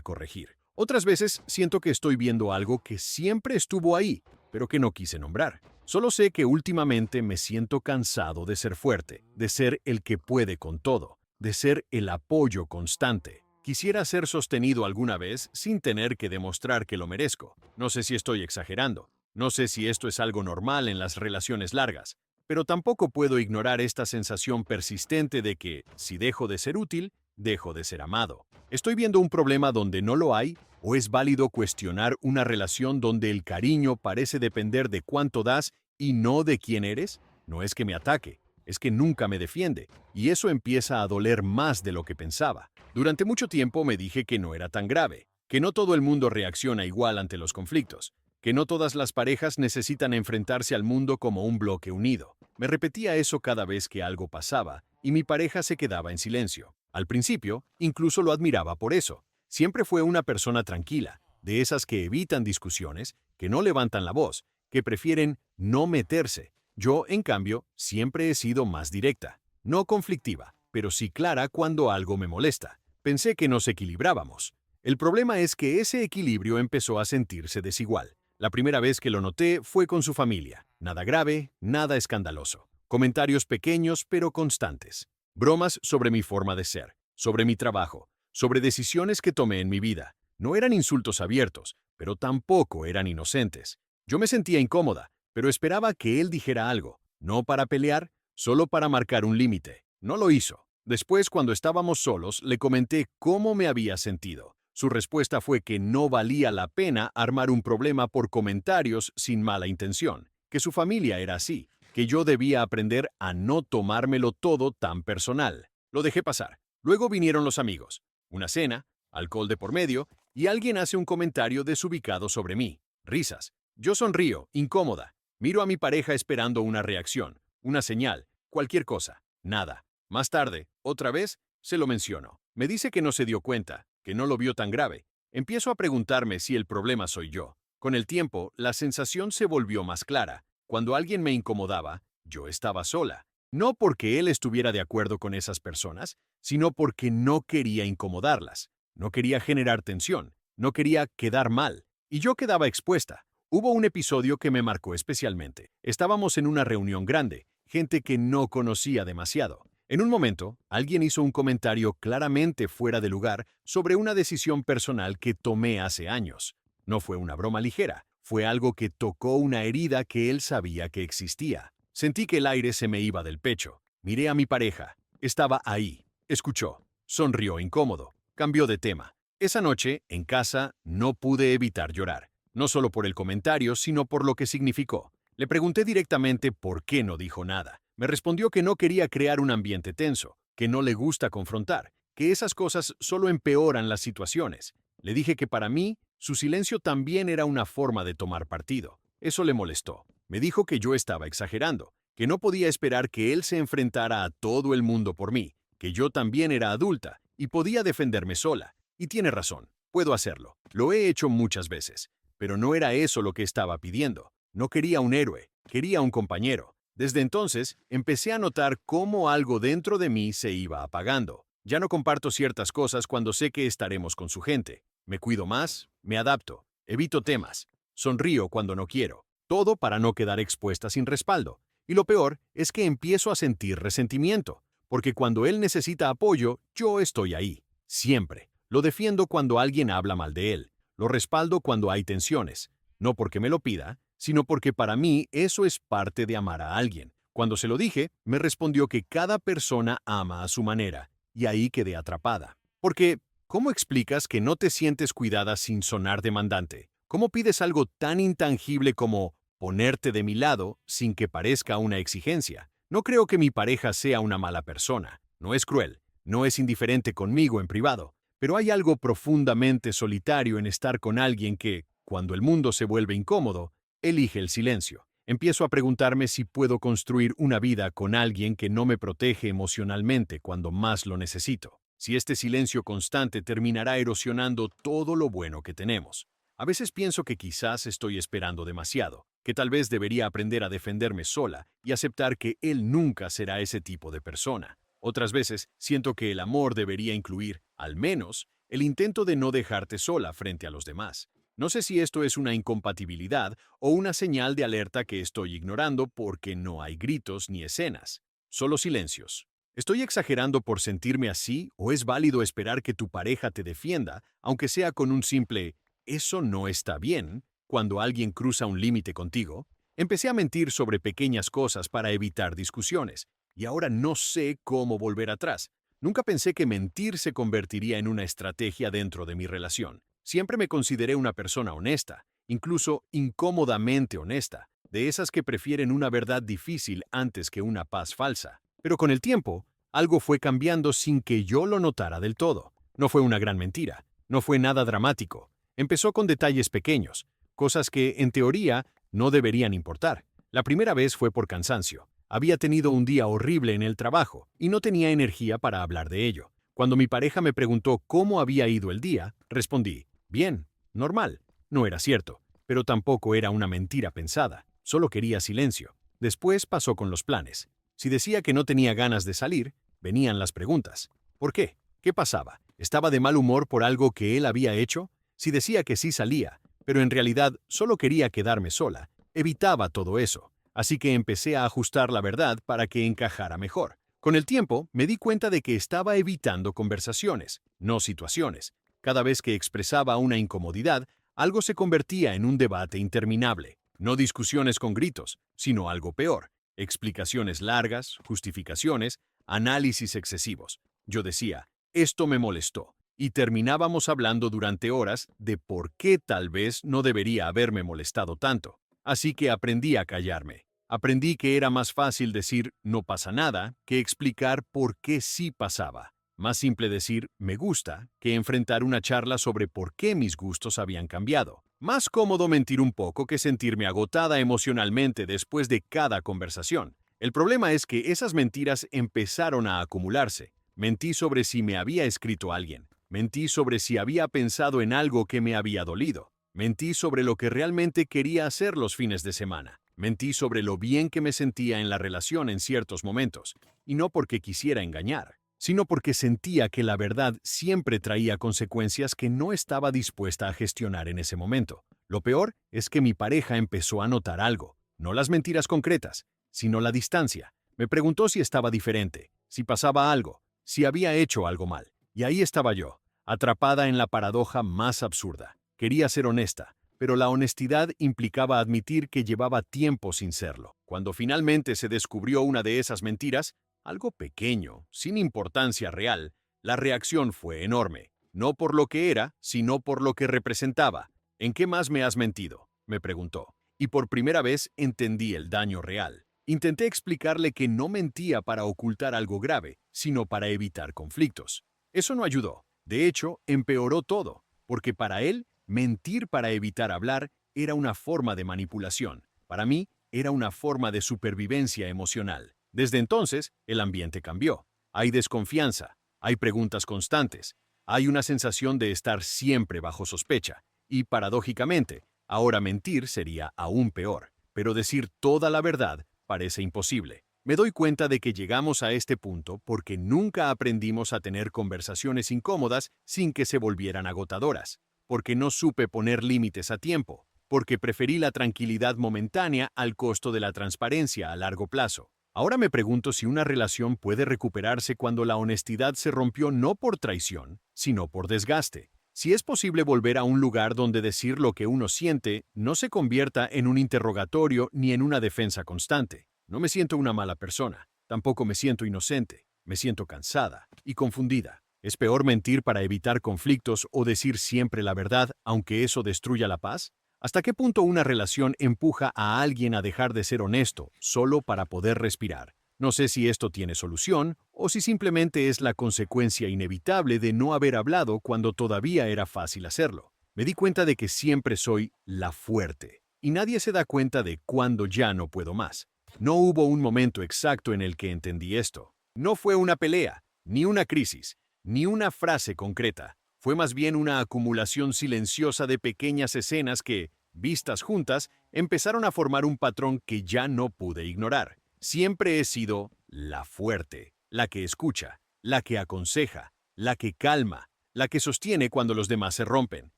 corregir. Otras veces siento que estoy viendo algo que siempre estuvo ahí, pero que no quise nombrar. Solo sé que últimamente me siento cansado de ser fuerte, de ser el que puede con todo, de ser el apoyo constante. Quisiera ser sostenido alguna vez sin tener que demostrar que lo merezco. No sé si estoy exagerando. No sé si esto es algo normal en las relaciones largas. Pero tampoco puedo ignorar esta sensación persistente de que, si dejo de ser útil, dejo de ser amado. ¿Estoy viendo un problema donde no lo hay? ¿O es válido cuestionar una relación donde el cariño parece depender de cuánto das y no de quién eres? No es que me ataque, es que nunca me defiende, y eso empieza a doler más de lo que pensaba. Durante mucho tiempo me dije que no era tan grave, que no todo el mundo reacciona igual ante los conflictos, que no todas las parejas necesitan enfrentarse al mundo como un bloque unido. Me repetía eso cada vez que algo pasaba, y mi pareja se quedaba en silencio. Al principio, incluso lo admiraba por eso. Siempre fue una persona tranquila, de esas que evitan discusiones, que no levantan la voz, que prefieren no meterse. Yo, en cambio, siempre he sido más directa, no conflictiva, pero sí clara cuando algo me molesta. Pensé que nos equilibrábamos. El problema es que ese equilibrio empezó a sentirse desigual. La primera vez que lo noté fue con su familia. Nada grave, nada escandaloso. Comentarios pequeños pero constantes. Bromas sobre mi forma de ser, sobre mi trabajo, sobre decisiones que tomé en mi vida. No eran insultos abiertos, pero tampoco eran inocentes. Yo me sentía incómoda, pero esperaba que él dijera algo, no para pelear, solo para marcar un límite. No lo hizo. Después, cuando estábamos solos, le comenté cómo me había sentido. Su respuesta fue que no valía la pena armar un problema por comentarios sin mala intención, que su familia era así, que yo debía aprender a no tomármelo todo tan personal. Lo dejé pasar. Luego vinieron los amigos, una cena, alcohol de por medio, y alguien hace un comentario desubicado sobre mí. Risas. Yo sonrío, incómoda. Miro a mi pareja esperando una reacción, una señal, cualquier cosa. Nada. Más tarde, otra vez, se lo menciono. Me dice que no se dio cuenta, que no lo vio tan grave. Empiezo a preguntarme si el problema soy yo. Con el tiempo, la sensación se volvió más clara. Cuando alguien me incomodaba, yo estaba sola. No porque él estuviera de acuerdo con esas personas, sino porque no quería incomodarlas. No quería generar tensión. No quería quedar mal. Y yo quedaba expuesta. Hubo un episodio que me marcó especialmente. Estábamos en una reunión grande, gente que no conocía demasiado. En un momento, alguien hizo un comentario claramente fuera de lugar sobre una decisión personal que tomé hace años. No fue una broma ligera, fue algo que tocó una herida que él sabía que existía. Sentí que el aire se me iba del pecho. Miré a mi pareja. Estaba ahí. Escuchó. Sonrió incómodo. Cambió de tema. Esa noche, en casa, no pude evitar llorar. No solo por el comentario, sino por lo que significó. Le pregunté directamente por qué no dijo nada. Me respondió que no quería crear un ambiente tenso, que no le gusta confrontar, que esas cosas solo empeoran las situaciones. Le dije que para mí, su silencio también era una forma de tomar partido. Eso le molestó. Me dijo que yo estaba exagerando, que no podía esperar que él se enfrentara a todo el mundo por mí, que yo también era adulta y podía defenderme sola. Y tiene razón, puedo hacerlo. Lo he hecho muchas veces. Pero no era eso lo que estaba pidiendo. No quería un héroe, quería un compañero. Desde entonces, empecé a notar cómo algo dentro de mí se iba apagando. Ya no comparto ciertas cosas cuando sé que estaremos con su gente. Me cuido más, me adapto, evito temas, sonrío cuando no quiero. Todo para no quedar expuesta sin respaldo. Y lo peor es que empiezo a sentir resentimiento, porque cuando él necesita apoyo, yo estoy ahí. Siempre. Lo defiendo cuando alguien habla mal de él. Lo respaldo cuando hay tensiones. No porque me lo pida, sino porque para mí eso es parte de amar a alguien. Cuando se lo dije, me respondió que cada persona ama a su manera, y ahí quedé atrapada. Porque, ¿cómo explicas que no te sientes cuidada sin sonar demandante? ¿Cómo pides algo tan intangible como ponerte de mi lado sin que parezca una exigencia? No creo que mi pareja sea una mala persona. No es cruel, no es indiferente conmigo en privado, pero hay algo profundamente solitario en estar con alguien que, cuando el mundo se vuelve incómodo, elige el silencio. Empiezo a preguntarme si puedo construir una vida con alguien que no me protege emocionalmente cuando más lo necesito. Si este silencio constante terminará erosionando todo lo bueno que tenemos. A veces pienso que quizás estoy esperando demasiado, que tal vez debería aprender a defenderme sola y aceptar que él nunca será ese tipo de persona. Otras veces siento que el amor debería incluir, al menos, el intento de no dejarte sola frente a los demás. No sé si esto es una incompatibilidad o una señal de alerta que estoy ignorando porque no hay gritos ni escenas, solo silencios. ¿Estoy exagerando por sentirme así o es válido esperar que tu pareja te defienda, aunque sea con un simple «eso no está bien» cuando alguien cruza un límite contigo? Empecé a mentir sobre pequeñas cosas para evitar discusiones, y ahora no sé cómo volver atrás. Nunca pensé que mentir se convertiría en una estrategia dentro de mi relación. Siempre me consideré una persona honesta, incluso incómodamente honesta, de esas que prefieren una verdad difícil antes que una paz falsa. Pero con el tiempo, algo fue cambiando sin que yo lo notara del todo. No fue una gran mentira, no fue nada dramático. Empezó con detalles pequeños, cosas que, en teoría, no deberían importar. La primera vez fue por cansancio. Había tenido un día horrible en el trabajo y no tenía energía para hablar de ello. Cuando mi pareja me preguntó cómo había ido el día, respondí, bien, normal. No era cierto, pero tampoco era una mentira pensada. Solo quería silencio. Después pasó con los planes. Si decía que no tenía ganas de salir, venían las preguntas. ¿Por qué? ¿Qué pasaba? ¿Estaba de mal humor por algo que él había hecho? Si decía que sí salía, pero en realidad solo quería quedarme sola, evitaba todo eso. Así que empecé a ajustar la verdad para que encajara mejor. Con el tiempo, me di cuenta de que estaba evitando conversaciones, no situaciones. Cada vez que expresaba una incomodidad, algo se convertía en un debate interminable. No discusiones con gritos, sino algo peor. Explicaciones largas, justificaciones, análisis excesivos. Yo decía, esto me molestó, y terminábamos hablando durante horas de por qué tal vez no debería haberme molestado tanto. Así que aprendí a callarme. Aprendí que era más fácil decir no pasa nada que explicar por qué sí pasaba. Más simple decir me gusta que enfrentar una charla sobre por qué mis gustos habían cambiado. Más cómodo mentir un poco que sentirme agotada emocionalmente después de cada conversación. El problema es que esas mentiras empezaron a acumularse. Mentí sobre si me había escrito alguien. Mentí sobre si había pensado en algo que me había dolido. Mentí sobre lo que realmente quería hacer los fines de semana. Mentí sobre lo bien que me sentía en la relación en ciertos momentos. Y no porque quisiera engañar, sino porque sentía que la verdad siempre traía consecuencias que no estaba dispuesta a gestionar en ese momento. Lo peor es que mi pareja empezó a notar algo, no las mentiras concretas, sino la distancia. Me preguntó si estaba diferente, si pasaba algo, si había hecho algo mal. Y ahí estaba yo, atrapada en la paradoja más absurda. Quería ser honesta, pero la honestidad implicaba admitir que llevaba tiempo sin serlo. Cuando finalmente se descubrió una de esas mentiras, algo pequeño, sin importancia real, la reacción fue enorme. No por lo que era, sino por lo que representaba. ¿En qué más me has mentido?, me preguntó. Y por primera vez entendí el daño real. Intenté explicarle que no mentía para ocultar algo grave, sino para evitar conflictos. Eso no ayudó. De hecho, empeoró todo, porque para él, mentir para evitar hablar era una forma de manipulación. Para mí, era una forma de supervivencia emocional. Desde entonces, el ambiente cambió. Hay desconfianza, hay preguntas constantes, hay una sensación de estar siempre bajo sospecha. Y, paradójicamente, ahora mentir sería aún peor. Pero decir toda la verdad parece imposible. Me doy cuenta de que llegamos a este punto porque nunca aprendimos a tener conversaciones incómodas sin que se volvieran agotadoras, porque no supe poner límites a tiempo, porque preferí la tranquilidad momentánea al costo de la transparencia a largo plazo. Ahora me pregunto si una relación puede recuperarse cuando la honestidad se rompió no por traición, sino por desgaste. Si es posible volver a un lugar donde decir lo que uno siente no se convierta en un interrogatorio ni en una defensa constante. No me siento una mala persona, tampoco me siento inocente, me siento cansada y confundida. ¿Es peor mentir para evitar conflictos o decir siempre la verdad, aunque eso destruya la paz? ¿Hasta qué punto una relación empuja a alguien a dejar de ser honesto solo para poder respirar? No sé si esto tiene solución o si simplemente es la consecuencia inevitable de no haber hablado cuando todavía era fácil hacerlo. Me di cuenta de que siempre soy la fuerte y nadie se da cuenta de cuándo ya no puedo más. No hubo un momento exacto en el que entendí esto. No fue una pelea, ni una crisis, ni una frase concreta. Fue más bien una acumulación silenciosa de pequeñas escenas que, vistas juntas, empezaron a formar un patrón que ya no pude ignorar. Siempre he sido la fuerte, la que escucha, la que aconseja, la que calma, la que sostiene cuando los demás se rompen.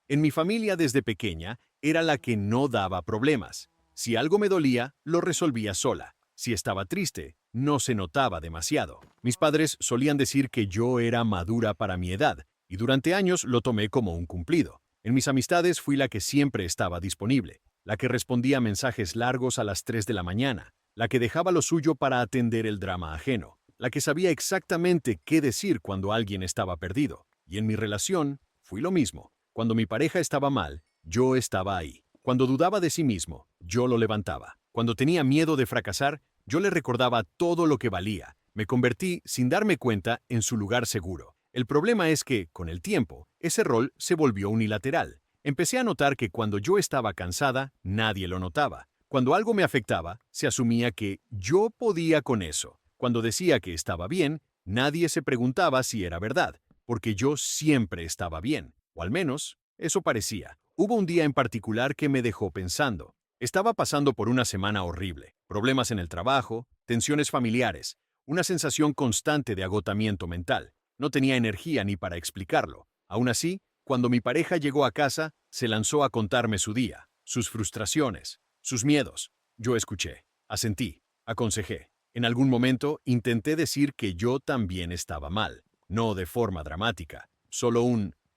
En mi familia desde pequeña era la que no daba problemas. Si algo me dolía, lo resolvía sola. Si estaba triste, no se notaba demasiado. Mis padres solían decir que yo era madura para mi edad, y durante años lo tomé como un cumplido. En mis amistades fui la que siempre estaba disponible, la que respondía mensajes largos a las 3 de la mañana, la que dejaba lo suyo para atender el drama ajeno, la que sabía exactamente qué decir cuando alguien estaba perdido. Y en mi relación, fui lo mismo. Cuando mi pareja estaba mal, yo estaba ahí. Cuando dudaba de sí mismo, yo lo levantaba. Cuando tenía miedo de fracasar, yo le recordaba todo lo que valía. Me convertí, sin darme cuenta, en su lugar seguro. El problema es que, con el tiempo, ese rol se volvió unilateral. Empecé a notar que cuando yo estaba cansada, nadie lo notaba. Cuando algo me afectaba, se asumía que yo podía con eso. Cuando decía que estaba bien, nadie se preguntaba si era verdad, porque yo siempre estaba bien. O al menos, eso parecía. Hubo un día en particular que me dejó pensando. Estaba pasando por una semana horrible. Problemas en el trabajo, tensiones familiares, una sensación constante de agotamiento mental. No tenía energía ni para explicarlo. Aún así, cuando mi pareja llegó a casa, se lanzó a contarme su día, sus frustraciones, sus miedos. Yo escuché, asentí, aconsejé. En algún momento intenté decir que yo también estaba mal, no de forma dramática, solo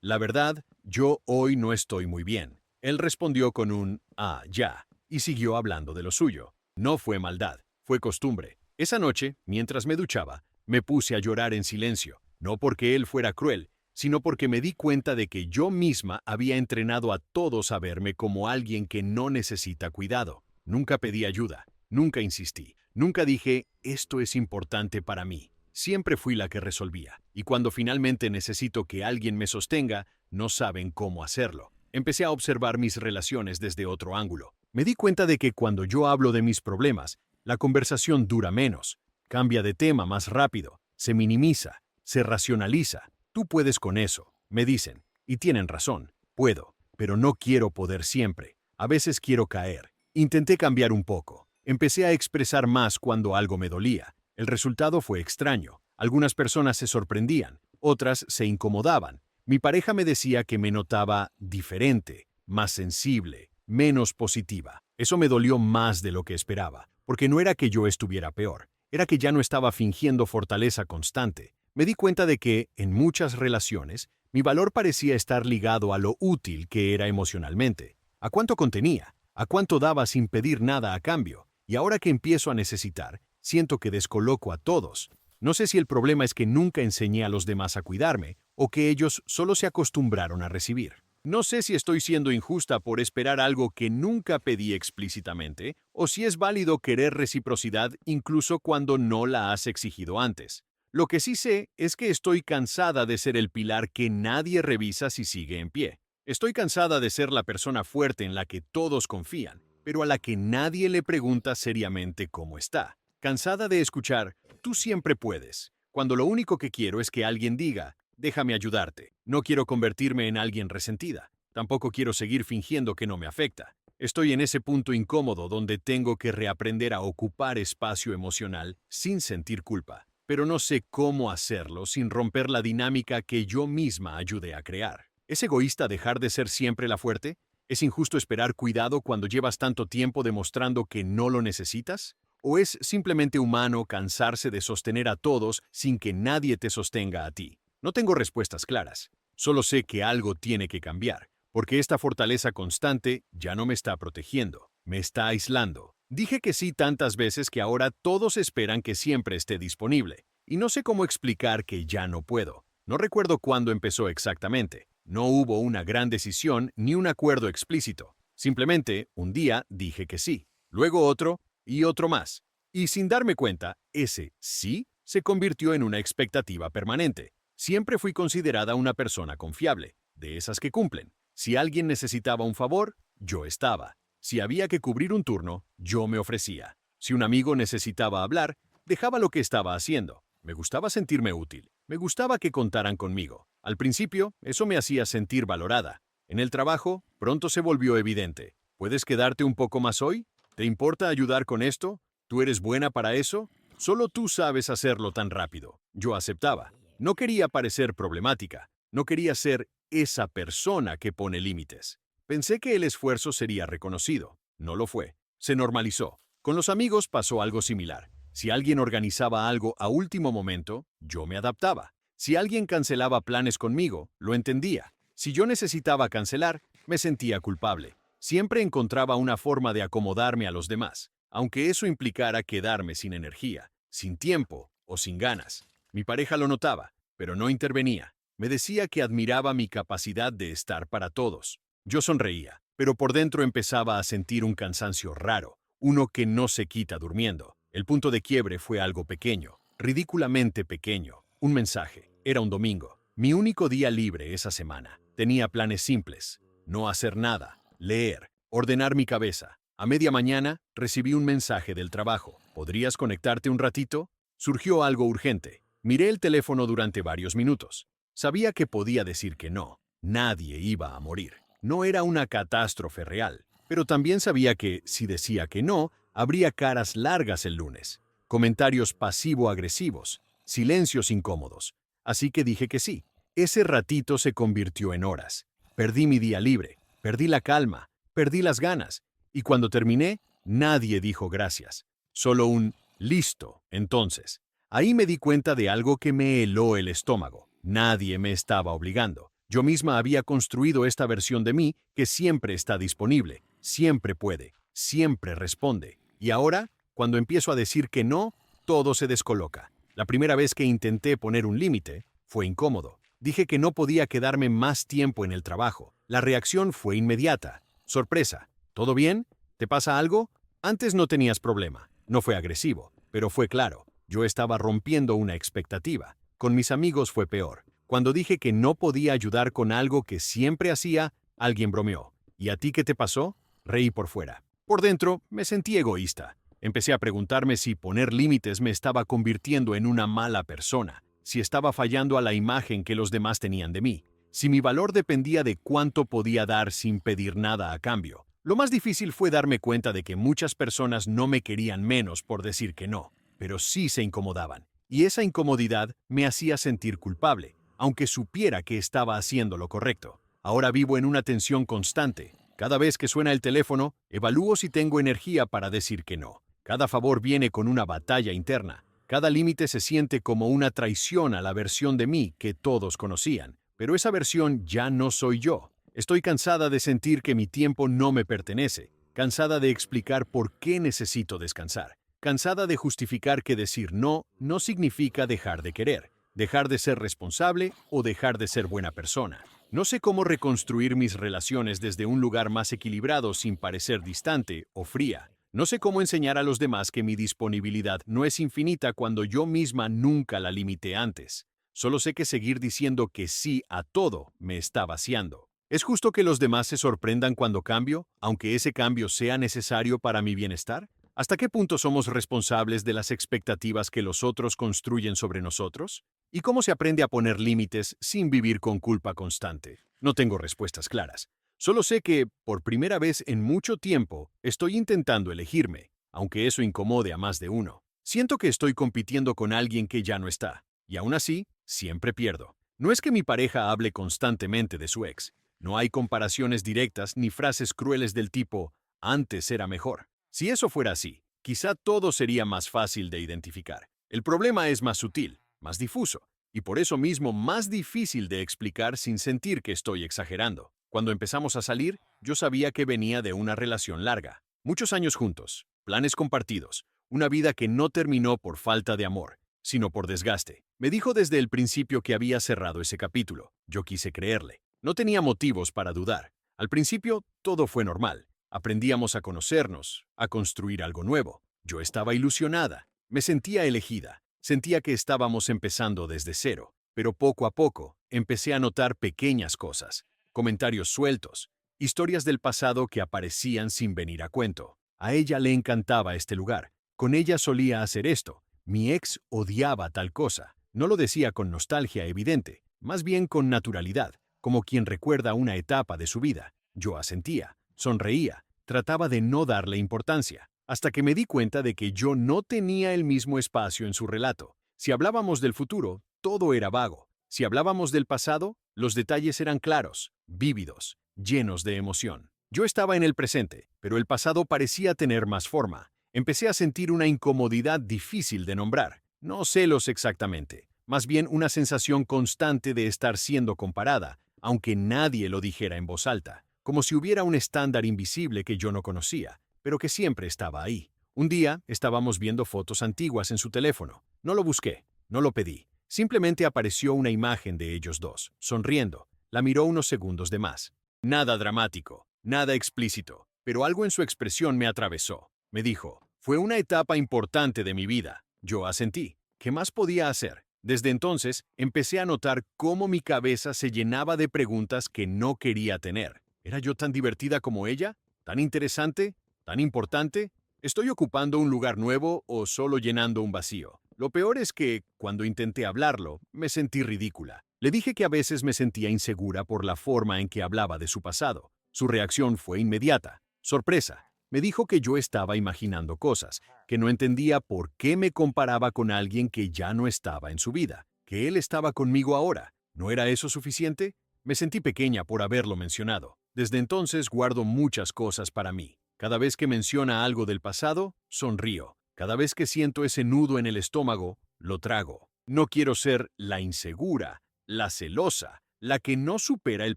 la verdad, yo hoy no estoy muy bien. Él respondió con ya, y siguió hablando de lo suyo. No fue maldad, fue costumbre. Esa noche, mientras me duchaba, me puse a llorar en silencio, no porque él fuera cruel, sino porque me di cuenta de que yo misma había entrenado a todos a verme como alguien que no necesita cuidado. Nunca pedí ayuda, nunca insistí, nunca dije, esto es importante para mí. Siempre fui la que resolvía, y cuando finalmente necesito que alguien me sostenga, no saben cómo hacerlo. Empecé a observar mis relaciones desde otro ángulo. Me di cuenta de que cuando yo hablo de mis problemas, la conversación dura menos, cambia de tema más rápido, se minimiza, se racionaliza. Tú puedes con eso, me dicen, y tienen razón. Puedo, pero no quiero poder siempre. A veces quiero caer. Intenté cambiar un poco. Empecé a expresar más cuando algo me dolía. El resultado fue extraño. Algunas personas se sorprendían, otras se incomodaban. Mi pareja me decía que me notaba diferente, más sensible, menos positiva. Eso me dolió más de lo que esperaba, porque no era que yo estuviera peor, era que ya no estaba fingiendo fortaleza constante. Me di cuenta de que, en muchas relaciones, mi valor parecía estar ligado a lo útil que era emocionalmente, a cuánto contenía, a cuánto daba sin pedir nada a cambio, y ahora que empiezo a necesitar, siento que descoloco a todos. No sé si el problema es que nunca enseñé a los demás a cuidarme, o que ellos solo se acostumbraron a recibir. No sé si estoy siendo injusta por esperar algo que nunca pedí explícitamente, o si es válido querer reciprocidad incluso cuando no la has exigido antes. Lo que sí sé es que estoy cansada de ser el pilar que nadie revisa si sigue en pie. Estoy cansada de ser la persona fuerte en la que todos confían, pero a la que nadie le pregunta seriamente cómo está. Cansada de escuchar, tú siempre puedes, cuando lo único que quiero es que alguien diga, déjame ayudarte. No quiero convertirme en alguien resentida. Tampoco quiero seguir fingiendo que no me afecta. Estoy en ese punto incómodo donde tengo que reaprender a ocupar espacio emocional sin sentir culpa. Pero no sé cómo hacerlo sin romper la dinámica que yo misma ayudé a crear. ¿Es egoísta dejar de ser siempre la fuerte? ¿Es injusto esperar cuidado cuando llevas tanto tiempo demostrando que no lo necesitas? ¿O es simplemente humano cansarse de sostener a todos sin que nadie te sostenga a ti? No tengo respuestas claras. Solo sé que algo tiene que cambiar, porque esta fortaleza constante ya no me está protegiendo, me está aislando. Dije que sí tantas veces que ahora todos esperan que siempre esté disponible, y no sé cómo explicar que ya no puedo. No recuerdo cuándo empezó exactamente. No hubo una gran decisión ni un acuerdo explícito. Simplemente, un día dije que sí, luego otro y otro más. Y sin darme cuenta, ese sí se convirtió en una expectativa permanente. Siempre fui considerada una persona confiable, de esas que cumplen. Si alguien necesitaba un favor, yo estaba. Si había que cubrir un turno, yo me ofrecía. Si un amigo necesitaba hablar, dejaba lo que estaba haciendo. Me gustaba sentirme útil. Me gustaba que contaran conmigo. Al principio, eso me hacía sentir valorada. En el trabajo, pronto se volvió evidente. ¿Puedes quedarte un poco más hoy? ¿Te importa ayudar con esto? ¿Tú eres buena para eso? Solo tú sabes hacerlo tan rápido. Yo aceptaba. No quería parecer problemática. No quería ser esa persona que pone límites. Pensé que el esfuerzo sería reconocido. No lo fue. Se normalizó. Con los amigos pasó algo similar. Si alguien organizaba algo a último momento, yo me adaptaba. Si alguien cancelaba planes conmigo, lo entendía. Si yo necesitaba cancelar, me sentía culpable. Siempre encontraba una forma de acomodarme a los demás, aunque eso implicara quedarme sin energía, sin tiempo o sin ganas. Mi pareja lo notaba, pero no intervenía. Me decía que admiraba mi capacidad de estar para todos. Yo sonreía, pero por dentro empezaba a sentir un cansancio raro, uno que no se quita durmiendo. El punto de quiebre fue algo pequeño, ridículamente pequeño. Un mensaje. Era un domingo. Mi único día libre esa semana. Tenía planes simples. No hacer nada. Leer. Ordenar mi cabeza. A media mañana recibí un mensaje del trabajo. ¿Podrías conectarte un ratito? Surgió algo urgente. Miré el teléfono durante varios minutos. Sabía que podía decir que no. Nadie iba a morir. No era una catástrofe real. Pero también sabía que, si decía que no, habría caras largas el lunes. Comentarios pasivo-agresivos. Silencios incómodos. Así que dije que sí. Ese ratito se convirtió en horas. Perdí mi día libre. Perdí la calma. Perdí las ganas. Y cuando terminé, nadie dijo gracias. Solo un listo, entonces. Ahí me di cuenta de algo que me heló el estómago. Nadie me estaba obligando. Yo misma había construido esta versión de mí que siempre está disponible, siempre puede, siempre responde. Y ahora, cuando empiezo a decir que no, todo se descoloca. La primera vez que intenté poner un límite, fue incómodo. Dije que no podía quedarme más tiempo en el trabajo. La reacción fue inmediata. Sorpresa. ¿Todo bien? ¿Te pasa algo? Antes no tenías problema. No fue agresivo, pero fue claro. Yo estaba rompiendo una expectativa. Con mis amigos fue peor. Cuando dije que no podía ayudar con algo que siempre hacía, alguien bromeó. ¿Y a ti qué te pasó? Reí por fuera. Por dentro, me sentí egoísta. Empecé a preguntarme si poner límites me estaba convirtiendo en una mala persona, si estaba fallando a la imagen que los demás tenían de mí, si mi valor dependía de cuánto podía dar sin pedir nada a cambio. Lo más difícil fue darme cuenta de que muchas personas no me querían menos por decir que no, pero sí se incomodaban. Y esa incomodidad me hacía sentir culpable, aunque supiera que estaba haciendo lo correcto. Ahora vivo en una tensión constante. Cada vez que suena el teléfono, evalúo si tengo energía para decir que no. Cada favor viene con una batalla interna. Cada límite se siente como una traición a la versión de mí que todos conocían. Pero esa versión ya no soy yo. Estoy cansada de sentir que mi tiempo no me pertenece. Cansada de explicar por qué necesito descansar. Cansada de justificar que decir no no significa dejar de querer, dejar de ser responsable o dejar de ser buena persona. No sé cómo reconstruir mis relaciones desde un lugar más equilibrado sin parecer distante o fría. No sé cómo enseñar a los demás que mi disponibilidad no es infinita cuando yo misma nunca la limité antes. Solo sé que seguir diciendo que sí a todo me está vaciando. ¿Es justo que los demás se sorprendan cuando cambio, aunque ese cambio sea necesario para mi bienestar? ¿Hasta qué punto somos responsables de las expectativas que los otros construyen sobre nosotros? ¿Y cómo se aprende a poner límites sin vivir con culpa constante? No tengo respuestas claras. Solo sé que, por primera vez en mucho tiempo, estoy intentando elegirme, aunque eso incomode a más de uno. Siento que estoy compitiendo con alguien que ya no está, y aún así, siempre pierdo. No es que mi pareja hable constantemente de su ex. No hay comparaciones directas ni frases crueles del tipo, antes era mejor. Si eso fuera así, quizá todo sería más fácil de identificar. El problema es más sutil, más difuso, y por eso mismo más difícil de explicar sin sentir que estoy exagerando. Cuando empezamos a salir, yo sabía que venía de una relación larga. Muchos años juntos, planes compartidos, una vida que no terminó por falta de amor, sino por desgaste. Me dijo desde el principio que había cerrado ese capítulo. Yo quise creerle. No tenía motivos para dudar. Al principio, todo fue normal. Aprendíamos a conocernos, a construir algo nuevo. Yo estaba ilusionada, me sentía elegida, sentía que estábamos empezando desde cero, pero poco a poco empecé a notar pequeñas cosas, comentarios sueltos, historias del pasado que aparecían sin venir a cuento. A ella le encantaba este lugar, con ella solía hacer esto, mi ex odiaba tal cosa. No lo decía con nostalgia evidente, más bien con naturalidad, como quien recuerda una etapa de su vida. Yo asentía, sonreía, trataba de no darle importancia, hasta que me di cuenta de que yo no tenía el mismo espacio en su relato. Si hablábamos del futuro, todo era vago. Si hablábamos del pasado, los detalles eran claros, vívidos, llenos de emoción. Yo estaba en el presente, pero el pasado parecía tener más forma. Empecé a sentir una incomodidad difícil de nombrar. No celos exactamente, más bien una sensación constante de estar siendo comparada, aunque nadie lo dijera en voz alta, como si hubiera un estándar invisible que yo no conocía, pero que siempre estaba ahí. Un día estábamos viendo fotos antiguas en su teléfono. No lo busqué, no lo pedí. Simplemente apareció una imagen de ellos dos, sonriendo. La miró unos segundos de más. Nada dramático, nada explícito, pero algo en su expresión me atravesó. Me dijo, fue una etapa importante de mi vida. Yo asentí. ¿Qué más podía hacer? Desde entonces, empecé a notar cómo mi cabeza se llenaba de preguntas que no quería tener. ¿Era yo tan divertida como ella? ¿Tan interesante? ¿Tan importante? ¿Estoy ocupando un lugar nuevo o solo llenando un vacío? Lo peor es que, cuando intenté hablarlo, me sentí ridícula. Le dije que a veces me sentía insegura por la forma en que hablaba de su pasado. Su reacción fue inmediata. Sorpresa. Me dijo que yo estaba imaginando cosas, que no entendía por qué me comparaba con alguien que ya no estaba en su vida, que él estaba conmigo ahora. ¿No era eso suficiente? Me sentí pequeña por haberlo mencionado. Desde entonces guardo muchas cosas para mí. Cada vez que menciona algo del pasado, sonrío. Cada vez que siento ese nudo en el estómago, lo trago. No quiero ser la insegura, la celosa, la que no supera el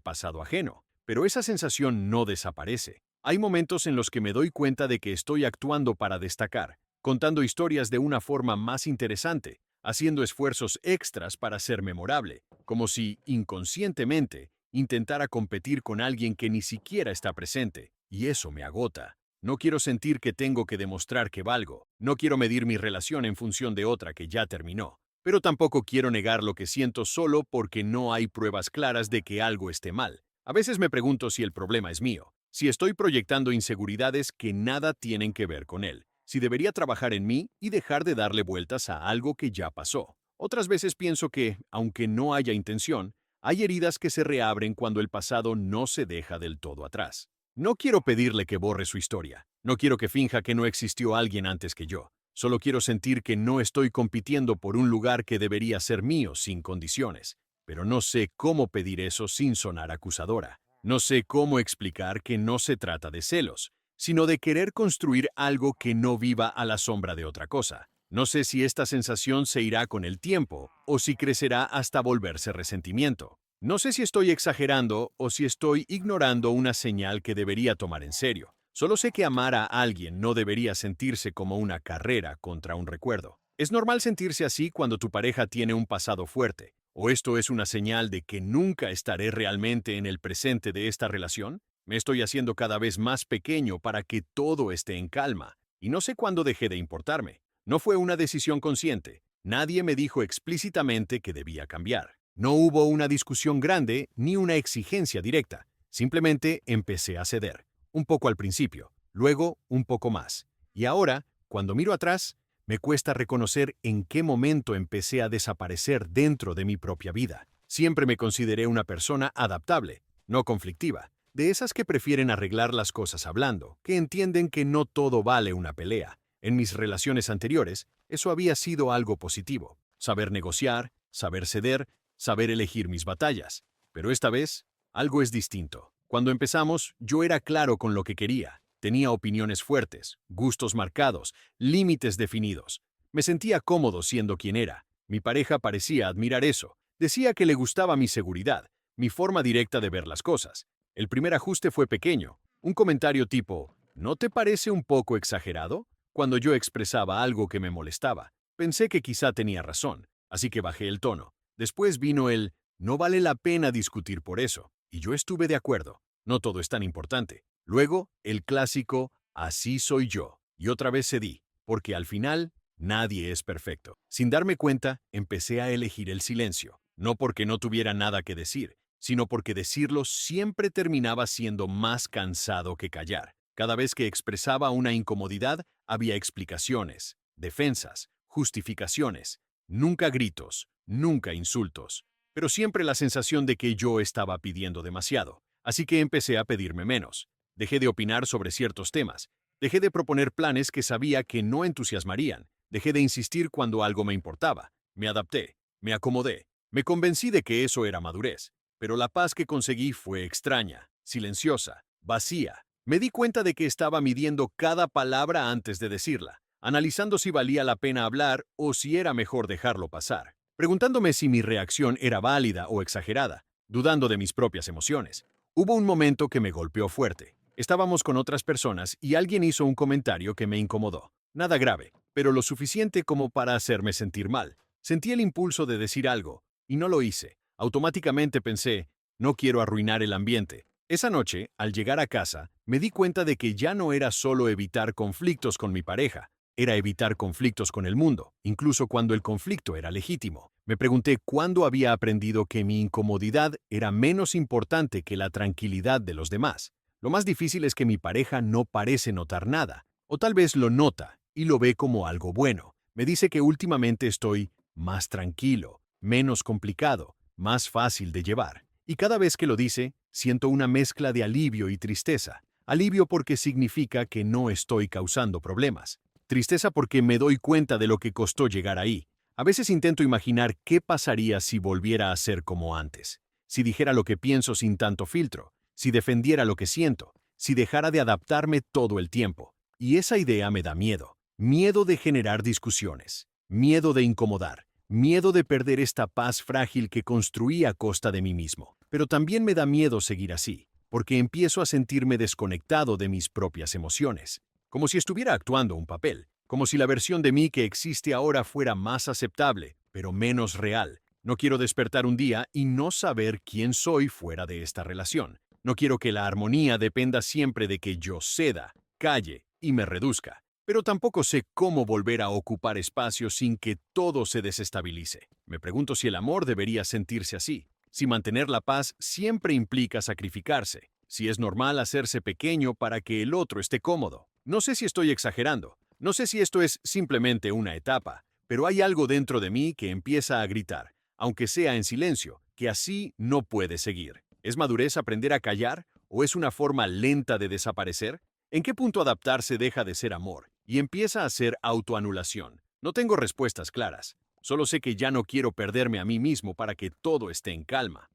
pasado ajeno. Pero esa sensación no desaparece. Hay momentos en los que me doy cuenta de que estoy actuando para destacar, contando historias de una forma más interesante, haciendo esfuerzos extras para ser memorable, como si, inconscientemente, intentara competir con alguien que ni siquiera está presente, y eso me agota. No quiero sentir que tengo que demostrar que valgo, no quiero medir mi relación en función de otra que ya terminó, pero tampoco quiero negar lo que siento solo porque no hay pruebas claras de que algo esté mal. A veces me pregunto si el problema es mío, si estoy proyectando inseguridades que nada tienen que ver con él, si debería trabajar en mí y dejar de darle vueltas a algo que ya pasó. Otras veces pienso que, aunque no haya intención, hay heridas que se reabren cuando el pasado no se deja del todo atrás. No quiero pedirle que borre su historia, no quiero que finja que no existió alguien antes que yo, solo quiero sentir que no estoy compitiendo por un lugar que debería ser mío sin condiciones, pero no sé cómo pedir eso sin sonar acusadora. No sé cómo explicar que no se trata de celos, sino de querer construir algo que no viva a la sombra de otra cosa. No sé si esta sensación se irá con el tiempo o si crecerá hasta volverse resentimiento. No sé si estoy exagerando o si estoy ignorando una señal que debería tomar en serio. Solo sé que amar a alguien no debería sentirse como una carrera contra un recuerdo. Es normal sentirse así cuando tu pareja tiene un pasado fuerte. ¿O esto es una señal de que nunca estaré realmente en el presente de esta relación? Me estoy haciendo cada vez más pequeño para que todo esté en calma, y no sé cuándo dejé de importarme. No fue una decisión consciente. Nadie me dijo explícitamente que debía cambiar. No hubo una discusión grande ni una exigencia directa. Simplemente empecé a ceder. Un poco al principio, luego un poco más. Y ahora, cuando miro atrás, me cuesta reconocer en qué momento empecé a desaparecer dentro de mi propia vida. Siempre me consideré una persona adaptable, no conflictiva, de esas que prefieren arreglar las cosas hablando, que entienden que no todo vale una pelea. En mis relaciones anteriores, eso había sido algo positivo. Saber negociar, saber ceder, saber elegir mis batallas. Pero esta vez, algo es distinto. Cuando empezamos, yo era claro con lo que quería. Tenía opiniones fuertes, gustos marcados, límites definidos. Me sentía cómodo siendo quien era. Mi pareja parecía admirar eso. Decía que le gustaba mi seguridad, mi forma directa de ver las cosas. El primer ajuste fue pequeño. Un comentario tipo, ¿no te parece un poco exagerado? Cuando yo expresaba algo que me molestaba. Pensé que quizá tenía razón, así que bajé el tono. Después vino el, no vale la pena discutir por eso. Y yo estuve de acuerdo. No todo es tan importante. Luego, el clásico, así soy yo. Y otra vez cedí, porque al final, nadie es perfecto. Sin darme cuenta, empecé a elegir el silencio. No porque no tuviera nada que decir, sino porque decirlo siempre terminaba siendo más cansado que callar. Cada vez que expresaba una incomodidad, había explicaciones, defensas, justificaciones. Nunca gritos, nunca insultos, pero siempre la sensación de que yo estaba pidiendo demasiado. Así que empecé a pedirme menos. Dejé de opinar sobre ciertos temas. Dejé de proponer planes que sabía que no entusiasmarían. Dejé de insistir cuando algo me importaba. Me adapté, me acomodé, me convencí de que eso era madurez. Pero la paz que conseguí fue extraña, silenciosa, vacía. Me di cuenta de que estaba midiendo cada palabra antes de decirla, analizando si valía la pena hablar o si era mejor dejarlo pasar, preguntándome si mi reacción era válida o exagerada, dudando de mis propias emociones. Hubo un momento que me golpeó fuerte. Estábamos con otras personas y alguien hizo un comentario que me incomodó. Nada grave, pero lo suficiente como para hacerme sentir mal. Sentí el impulso de decir algo, y no lo hice. Automáticamente pensé, no quiero arruinar el ambiente. Esa noche, al llegar a casa, me di cuenta de que ya no era solo evitar conflictos con mi pareja, era evitar conflictos con el mundo, incluso cuando el conflicto era legítimo. Me pregunté cuándo había aprendido que mi incomodidad era menos importante que la tranquilidad de los demás. Lo más difícil es que mi pareja no parece notar nada, o tal vez lo nota y lo ve como algo bueno. Me dice que últimamente estoy más tranquilo, menos complicado, más fácil de llevar. Y cada vez que lo dice, siento una mezcla de alivio y tristeza. Alivio porque significa que no estoy causando problemas. Tristeza porque me doy cuenta de lo que costó llegar ahí. A veces intento imaginar qué pasaría si volviera a ser como antes. Si dijera lo que pienso sin tanto filtro. Si defendiera lo que siento. Si dejara de adaptarme todo el tiempo. Y esa idea me da miedo. Miedo de generar discusiones. Miedo de incomodar. Miedo de perder esta paz frágil que construí a costa de mí mismo. Pero también me da miedo seguir así, porque empiezo a sentirme desconectado de mis propias emociones. Como si estuviera actuando un papel, como si la versión de mí que existe ahora fuera más aceptable, pero menos real. No quiero despertar un día y no saber quién soy fuera de esta relación. No quiero que la armonía dependa siempre de que yo ceda, calle y me reduzca. Pero tampoco sé cómo volver a ocupar espacio sin que todo se desestabilice. Me pregunto si el amor debería sentirse así, si mantener la paz siempre implica sacrificarse, si es normal hacerse pequeño para que el otro esté cómodo. No sé si estoy exagerando, no sé si esto es simplemente una etapa, pero hay algo dentro de mí que empieza a gritar, aunque sea en silencio, que así no puede seguir. ¿Es madurez aprender a callar o es una forma lenta de desaparecer? ¿En qué punto adaptarse deja de ser amor y empieza a ser autoanulación? No tengo respuestas claras, solo sé que ya no quiero perderme a mí mismo para que todo esté en calma.